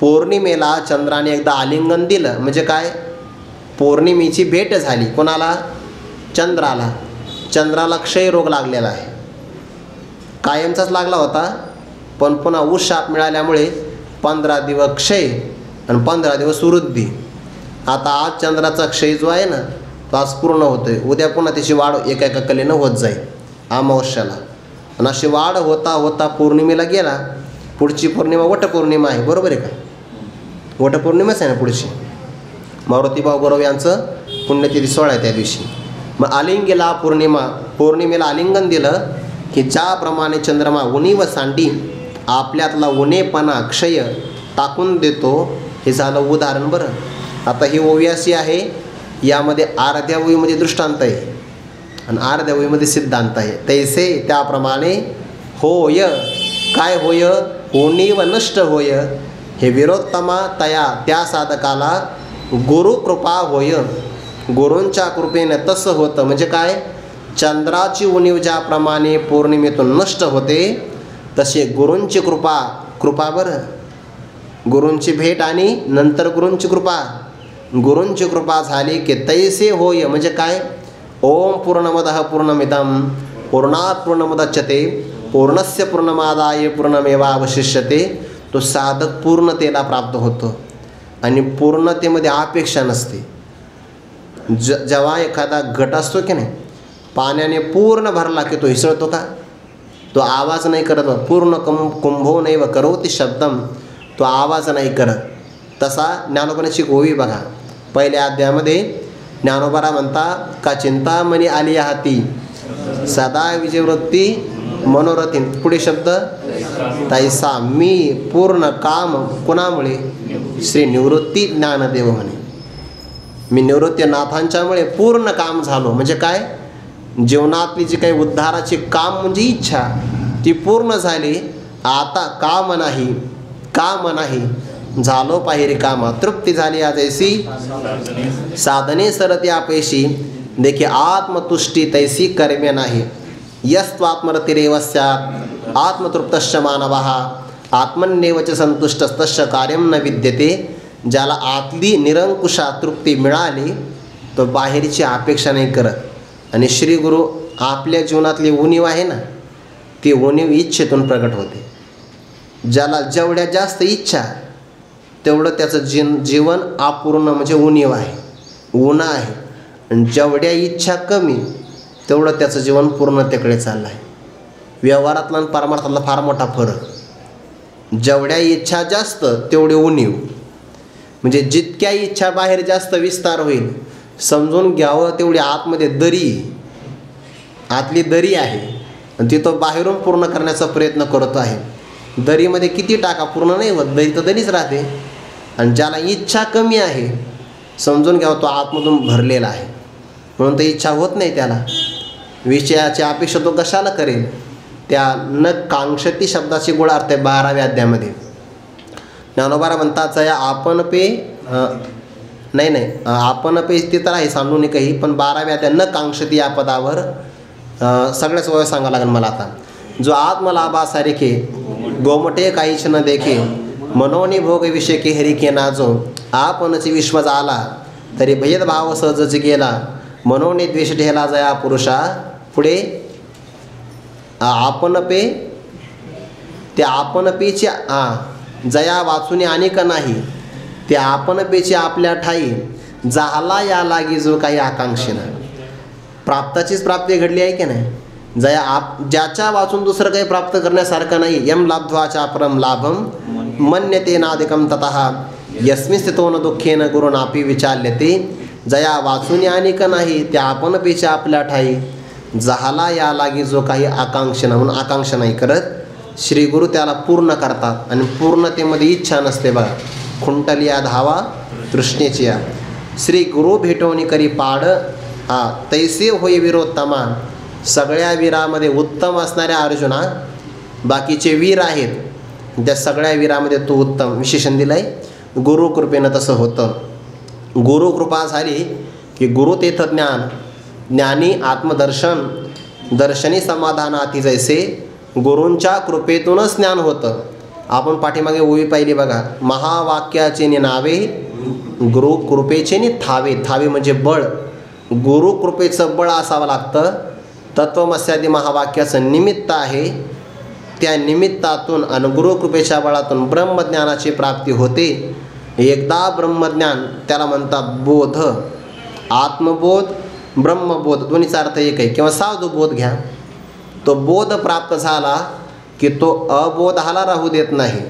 पौर्णिमेला चंद्राने एकदा आलिंगन दिलं म्हणजे काय? पौर्णिमेची भेट झाली. कोणाला? चंद्राला. चंद्राला क्षयरोग लागलेला आहे, कायमचाच लागला होता, पण पुन्हा उशाप मिळाल्यामुळे 15 दिवस क्षय आणि 15 दिवस वृद्धी. आता आज चंद्राचा क्षय जो आहे ना तो आज पूर्ण होतो आहे. उद्या पुन्हा त्याची वाढ एका कलेनं होत जाईल अमावस्याला. आणि अशी वाढ होता होता पौर्णिमेला गेला पुढची पौर्णिमा वटपौर्णिमा आहे, बरोबर आहे का? वटपौर्णिमाच आहे ना पुढची. मारुतीभाऊ गुरव यांचं पुण्यतिथी 16 आहे त्या दिवशी. मग आलिंगेला पौर्णिमेला आलिंगन दिलं की ज्याप्रमाणे चंद्रमा उनी व सांडी आपल्यातला उनेपणा क्षय टाकून देतो, हे झालं उदाहरण. बरं, आता ही ओवी अशी आहे, यामध्ये अर्ध्या ओवीमध्ये दृष्टांत आहे आणि अर्ध्या ओवीमध्ये सिद्धांत आहे. तैसे त्याप्रमाणे होय, काय होय? उणी व नष्ट होय, हे विरोत्तमा तया त्या साधकाला गुरुकृपा होय. गुरूंच्या कृपेनं तसं होतं. म्हणजे काय? चंद्राची उणीव ज्याप्रमाणे पौर्णिमेतून नष्ट होते, तसे गुरूंची कृपा बरं, गुरूंची भेट आणि नंतर गुरूंची कृपा झाली की तैसे होय. म्हणजे काय? ओम पूर्णमदः पूर्णमिदं पूर्णात् पूर्णमुदच्यते पूर्णस्य पूर्णमादाय पूर्णमेवावशिष्यते. तो साधक पूर्णतेला प्राप्त होतो आणि पूर्णतेमध्ये अपेक्षा नसते. जेव्हा एखादा घट असतो की नाही, पाण्याने पूर्ण भरला की तो हिसळतो का? तो आवाज नाही करत. पूर्ण कुंभो नैव करोति शब्दम, तो आवाज नाही करत. तसा ज्ञानोबाची ओवी बघा, पहिल्या अध्यायामध्ये ज्ञानोबा म्हणता का चिंतामणी आली हाती सदा विजयवृत्ती मनोरथी. पुढे शब्द तैसा मी पूर्ण काम कुणामुळे? श्री निवृत्ती ज्ञानदेव म्हणे. मी निवृत्तीनाथांच्यामुळे पूर्ण काम झालो. म्हणजे काय? जीवनातली जी काही उद्धाराचे काम म्हणजे इच्छा, ती पूर्ण झाली. आता काम नाही झालो पाहिरी कामा. तृप्ती झाली आज ऐसी साधने सरती अपयशी देखी आत्मतुष्टी तैसी कर्मे नाही. यस्त्वात्मरतिरेव स्यात् आत्मतृप्तश्च मानवः आत्मन्येव च संतुष्टस्तस्य कार्यं न विद्यते. ज्याला आतली निरंकुशा तृप्ती मिळाली तो बाहेरची अपेक्षा नाही करत. आणि श्री गुरु आपल्या जीवनातली उणीव आहे ना, ती उणीव इच्छेतून प्रकट होते. ज्याला जेवढ्या जास्त इच्छा तेवढं त्याचं जीवन अपूर्ण म्हणजे उणीव आहे, उणा आहे. आणि जेवढ्या इच्छा कमी तेवढं त्याचं जीवन पूर्णतेकडे चाललं आहे. व्यवहारातला आणि परमार्थातला फार मोठा फरक. जेवढ्या इच्छा जास्त तेवढी उणीव. म्हणजे जितक्या इच्छा बाहेर जास्त विस्तार होईल, समजून घ्यावं तेवढी आतमध्ये आतली दरी आहे आणि ती तो बाहेरून पूर्ण करण्याचा प्रयत्न करत आहे. दरीमध्ये किती टाका पूर्ण नाही होत, दरी तर दरीच राहते. आणि ज्याला इच्छा कमी आहे, समजून घ्यावं तो आतमधून भरलेला आहे, म्हणून तर इच्छा होत नाही त्याला. विषयाची अपेक्षा तो कशाला करेल? त्या न कांक्षती शब्दाची गोळा अर्थ आहे 12व्या अध्यायामध्ये. ज्ञानोबा म्हणतात जया आपण पे नाही आपण पे ते तर आहे सांडू नये काही, पण 12व्या अध्याय न कांक्षती या पदावर सगळ्याच वय सांगावं लागेल मला आता. जो आत्मलाभासारिखे गोमटे काहीच न देखे मनोनी भोग विषय के हरिके नाजो आपणची विश्व झाला तरी भेदभाव सहजच गेला मनोनी द्वेष ढेला जया पुरुषा. पुढे आपण पे त्या आपण पेची जया वाचून अनेक नाही, ते आपण पेची आपल्या ठाई झाला या लागी जो काही आकांक्षेनं. प्राप्ताचीच प्राप्ती घडली आहे की नाही? जया ज्याच्या वाचून दुसरं काही प्राप्त करण्यासारखं नाही. यम लाब्ध्वाचा परम लाभम मन्यते नादिकम ततः यस्मिन् स्थितो न दुःखेन गुरुनापी विचाल्यते. जया वाचून अनेक नाही, त्या आपण पेची आपल्या ठाई झाला या लागी जो काही आकांक्षेनं, म्हणून आकांक्षा नाही करत. श्री गुरु त्याला पूर्ण करतात आणि पूर्णतेमध्ये इच्छा नसते बघा. खुंटलिया धावा तृष्णेची या श्री गुरु भेटवणी करी पाड तैसे होय वीरोत्तमा. सगळ्या वीरामध्ये उत्तम असणाऱ्या अर्जुना, बाकीचे वीर आहेत त्या सगळ्या वीरामध्ये तो उत्तम विशेषण दिलं आहे. गुरुकृपेनं तसं होतं. गुरुकृपा झाली की गुरुतेथ ज्ञान, ज्ञानी आत्मदर्शन, दर्शनी समाधानाती. जैसे गुरूंच्या कृपेतूनच ज्ञान होतं. आपण पाठीमागे ओवी पाहिली बघा, महावाक्याचे नावे गुरु कृपेचे थावे. थावे म्हणजे बळ. गुरु कृपेचं बळ असावं लागतं. तत्वमस्यादी महावाक्याचं निमित्त आहे. त्या निमित्तातून आणि गुरुकृपेच्या बळातून ब्रह्मज्ञानाची प्राप्ती होते. एकदा ब्रह्मज्ञान त्याला म्हणतात बोध. आत्मबोध ब्रह्मबोध दोन्हीचा अर्थ एक आहे, किंवा साधू बोध घ्या. तो बोध प्राप्त झाला की तो अबोधाला राहू देत नाही.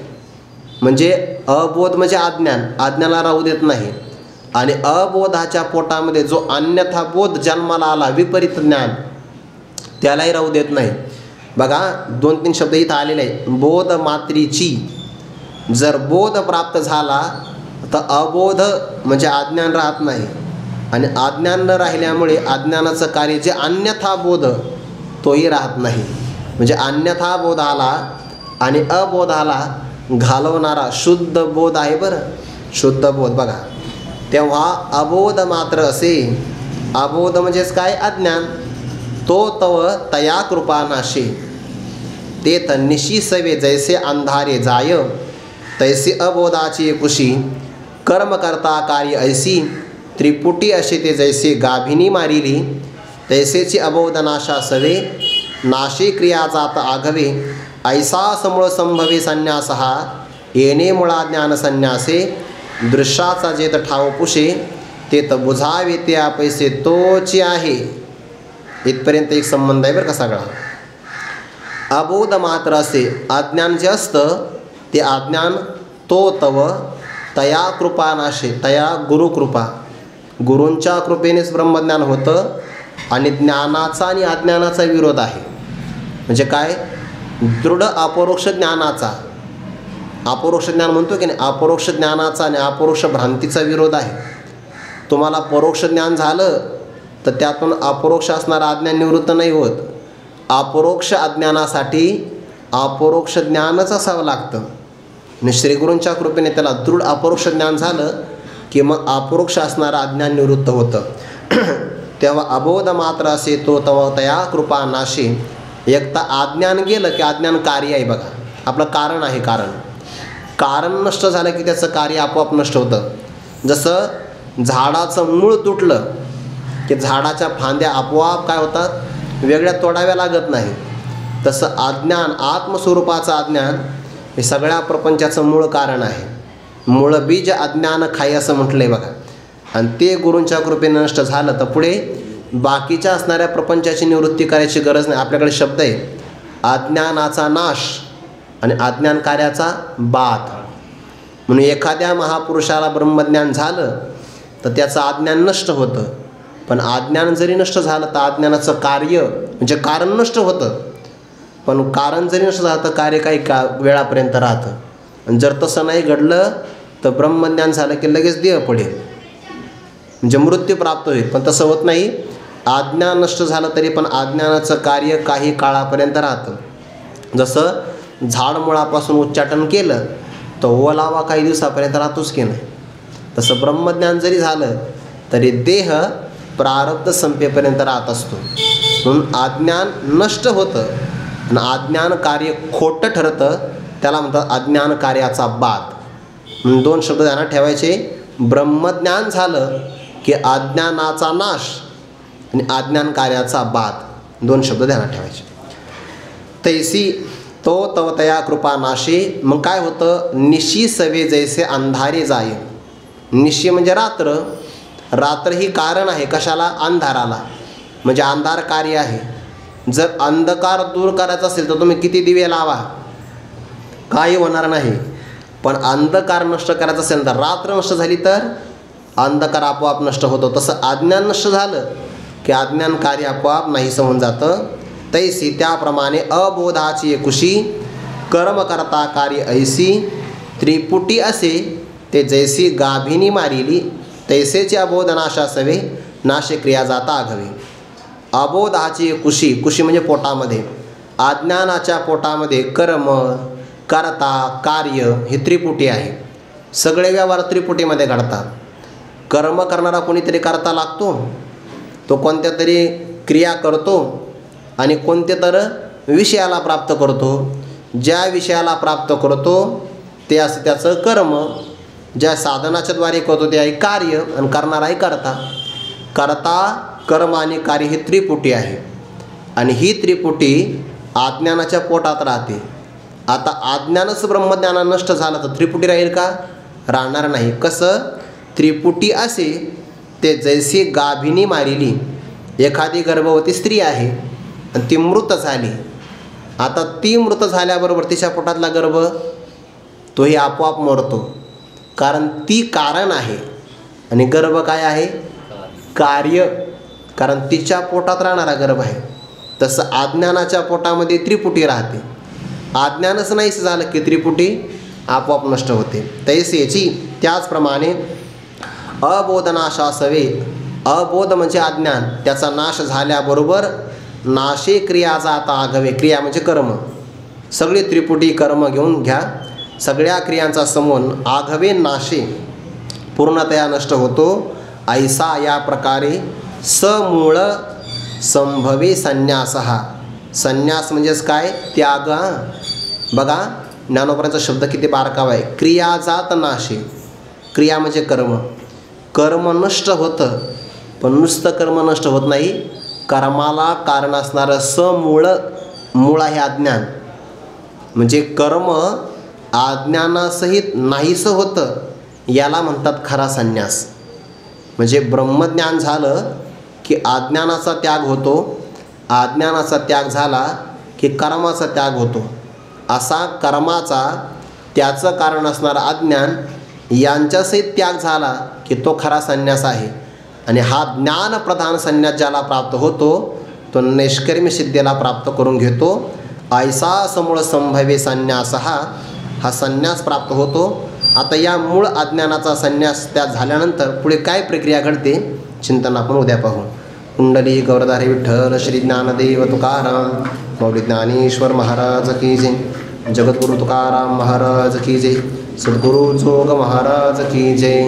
म्हणजे अबोध म्हणजे अज्ञान, अज्ञानाला राहू देत नाही. आणि अबोधाच्या पोटामध्ये जो अन्यथा बोध जन्माला आला, विपरीत ज्ञान, त्यालाही राहू देत नाही. बघा 2-3 शब्द इथं आलेले आहे. बोध मात्रीची, जर बोध प्राप्त झाला तर अबोध म्हणजे अज्ञान राहत नाही. आणि अज्ञान न राहिल्यामुळे अज्ञानाचं कार्य जे अन्यथा बोध तोही राहत नाही. म्हणजे अन्यथा बोधाला आणि अबोधाला घालवणारा शुद्ध बोध आहे बरं, शुद्ध बोध. बघा तेव्हा अबोध मात्र असे, अबोध म्हणजेच काय, अज्ञान. तो तव तया कृपा नाशे, ते तन्निशी सवे जैसे अंधारे जाय, तैसे अबोधाची कुशी, कर्म करता कार्य ऐसी, त्रिपुटी असे ते जैसे गाभिनी मारिली, तैसेची अबोधनाशा सवे, नाशे क्रिया जात आघवे, ऐसा समूळ संभवे संन्यास हा, येणे मुळा ज्ञान संन्यासे, दृश्याचा जेत ठाव पुशे, ते त बुझावे त्या पैसे तोची आहे. इथपर्यंत एक संबंध आहे बरं का सगळा. अबोध मात्र असे, अज्ञान जे असतं ते अज्ञान तो तव तया कृपा नाशे, तया गुरुकृपा, गुरूंच्या कृपेनेच ब्रह्मज्ञान होतं. आणि ज्ञानाचा आणि अज्ञानाचा विरोध आहे. म्हणजे काय, दृढ अपरोक्ष ज्ञानाचा, अपरोक्ष ज्ञान म्हणतो की नाही, अपरोक्ष ज्ञानाचा आणि अपरोक्ष भ्रांतीचा विरोध आहे. तुम्हाला परोक्ष ज्ञान झालं तर त्यातून अपरोक्ष असणारं अज्ञान निवृत्त नाही होत. अपरोक्ष अज्ञानासाठी अपरोक्ष ज्ञानच असावं लागतं. आणि श्रीगुरूंच्या कृपेने त्याला दृढ अपरोक्ष ज्ञान झालं की मग अपरोक्ष असणारं अज्ञान निवृत्त होतं. तेव्हा अबोध मात्र असे तो तेव्हा तया कृपा नाशे. एकदा अज्ञान गेलं की अज्ञान कार्य आहे. बघा आपलं कारण आहे, कारण नष्ट झालं की त्याचं कार्य आपोआप नष्ट होतं. जसं झाडाचं मूळ तुटलं की झाडाच्या फांद्या आपोआप काय होतात, वेगळ्या तोडाव्या लागत नाही. तसं अज्ञान, आत्मस्वरूपाचं अज्ञान हे सगळ्या प्रपंचाचं मूळ कारण आहे. मूळ बीज अज्ञान खाई असं म्हटलं आहे बघा. आणि ते गुरूंच्या कृपेने नष्ट झालं तर पुढे बाकीच्या असणाऱ्या प्रपंचाची निवृत्ती करायची गरज नाही. आपल्याकडे शब्द आहे अज्ञानाचा नाश आणि अज्ञान कार्याचा बाध. म्हणून एखाद्या महापुरुषाला ब्रह्मज्ञान झालं तर त्याचं अज्ञान नष्ट होतं. पण अज्ञान जरी नष्ट झालं तर अज्ञानाचं कार्य म्हणजे कारण नष्ट होतं. पण कारण जरी नष्ट झालं तर कार्य काही वेळापर्यंत राहतं. आणि जर तसं नाही घडलं तर ब्रह्मज्ञान झालं की लगेच देह पडेल, म्हणजे मृत्यू प्राप्त होईल. पण तसं होत नाही. अज्ञान नष्ट झालं तरी पण अज्ञानाचं कार्य काही काळापर्यंत राहतं. जसं झाड मुळापासून उच्चाटन केलं तर ओलावा काही दिवसापर्यंत राहतोच की नाही, तसं ब्रह्मज्ञान जरी झालं तरी देह प्रारब्ध संपेपर्यंत राहत असतो. म्हणून अज्ञान नष्ट होतं आणि अज्ञान कार्य खोटं ठरतं, त्याला म्हणतात अज्ञान कार्याचा बाध. म्हणून 2 शब्द ध्यानात ठेवायचे. ब्रह्मज्ञान झालं की अज्ञानाचा नाश आणि अज्ञान कार्याचा बाध, 2 शब्द ध्यानात ठेवायचे. तैसी तो तव तया कृपा नाशे. मग काय होतं, निशी सवे जैसे अंधारे जाय. निशी म्हणजे रात्र, रात्र ही कारण आहे कशाला, अंधाराला, म्हणजे अंधार कार्य आहे. जर अंधकार दूर करायचा असेल तर तुम्ही किती दिवे लावा, काही होणार नाही. पण अंधकार नष्ट करायचा असेल तर रात्र नष्ट झाली तर अंधकार आपोआप नष्ट होतो. तसं अज्ञान नष्ट झालं की अज्ञान कार्य आपोआप नाहीसं होऊन जातं. तैसी त्याप्रमाणे अबोधाची कुशी, कर्म करता कार्य ऐसी, त्रिपुटी असे ते जैसी गाभिनी मारिली, तैसेची अबोधनाशा सवे, नाशे क्रिया जाता आघवे. अबोधाची कुशी, कुशी म्हणजे पोटामध्ये, अज्ञानाच्या पोटामध्ये कर्म करता कार्य ही त्रिपुटी आहे. सगळे व्यवहार त्रिपुटीमध्ये घडतात. कर्म करणारा कोणीतरी करता लागतो, तो कोणत्या तरी क्रिया करतो आणि कोणत्या तर विषयाला प्राप्त करतो. ज्या विषयाला प्राप्त करतो ते असं त्याचं कर्म, ज्या साधनाच्या द्वारे करतो ते आहे कार्य, आणि करणारा आहे करता. करता, कर्म आणि कार्य ही त्रिपुटी आहे. आणि ही त्रिपुटी अज्ञानाच्या पोटात राहते. आता अज्ञानच ब्रह्मज्ञाना नष्ट झालं तर त्रिपुटी राहील का, राहणार नाही. कसं, त्रिपुटी असे ते जैसी गाभिनी मारिली. एखादी गर्भवती स्त्री आहे आणि ती मृत झाली आता ती मृत झाल्याबरोबर तिच्या पोटातला गर्भ तोही आपोआप मरतो, कारण ती कारण आहे आणि गर्भ काय आहे? कार्य, कारण तिच्या पोटात राहणारा गर्भ आहे. तसं अज्ञानाच्या पोटामध्ये त्रिपुटी राहते. अज्ञानच नाहीच झालं की त्रिपुटी आपोआप नष्ट होते. तैसेची त्याचप्रमाणे अबोधनाशासवे, अबोध म्हणजे अज्ञान, त्याचा नाश झाल्याबरोबर नाशे क्रिया जाता आघवे, क्रिया म्हणजे कर्म, सगळी त्रिपुटी कर्म घेऊन घ्या, सगळ्या क्रियांचा समून आघवे नाशे पूर्णतया नष्ट होतो. ऐसा या प्रकारे समूळ संभवे संन्यास. संन्यास म्हणजेच काय? त्याग. बघा ज्ञानोबरांचा शब्द किती बारकावा आहे. क्रिया जात नाशे, क्रिया म्हणजे कर्म, कर्म नष्ट होतं, पण नुसतं कर्म नष्ट होत नाही, कर्माला कारण असणारं समूळ, मूळ आहे अज्ञान, म्हणजे कर्म अज्ञानासहित नाहीसं होतं, याला म्हणतात खरा संन्यास. म्हणजे ब्रह्मज्ञान झालं की अज्ञानाचा त्याग होतो, अज्ञानाचा त्याग झाला की कर्माचा त्याग होतो. असा कर्माचा, त्याचं कारण असणारं अज्ञान यांच्यासहित त्याग झाला की तो खरा संन्यास आहे. आणि हा ज्ञानप्रधान संन्यास ज्याला प्राप्त होतो तो निष्कर्मी सिद्धीला प्राप्त करून घेतो. ऐसा समूळ संभवे संन्यास, हा संन्यास प्राप्त होतो. आता या मूळ अज्ञानाचा संन्यास त्या झाल्यानंतर पुढे काय प्रक्रिया घडते चिंतन आपण उद्या पाहू. कुंडली गौरधारी विठ्ठल श्री ज्ञानदेव तुकाराम मौली ज्ञानेश्वर महाराज की जय. जगद्गुरु तुकाराम महाराज की जय. सद्गुरु जोग महाराज की जय.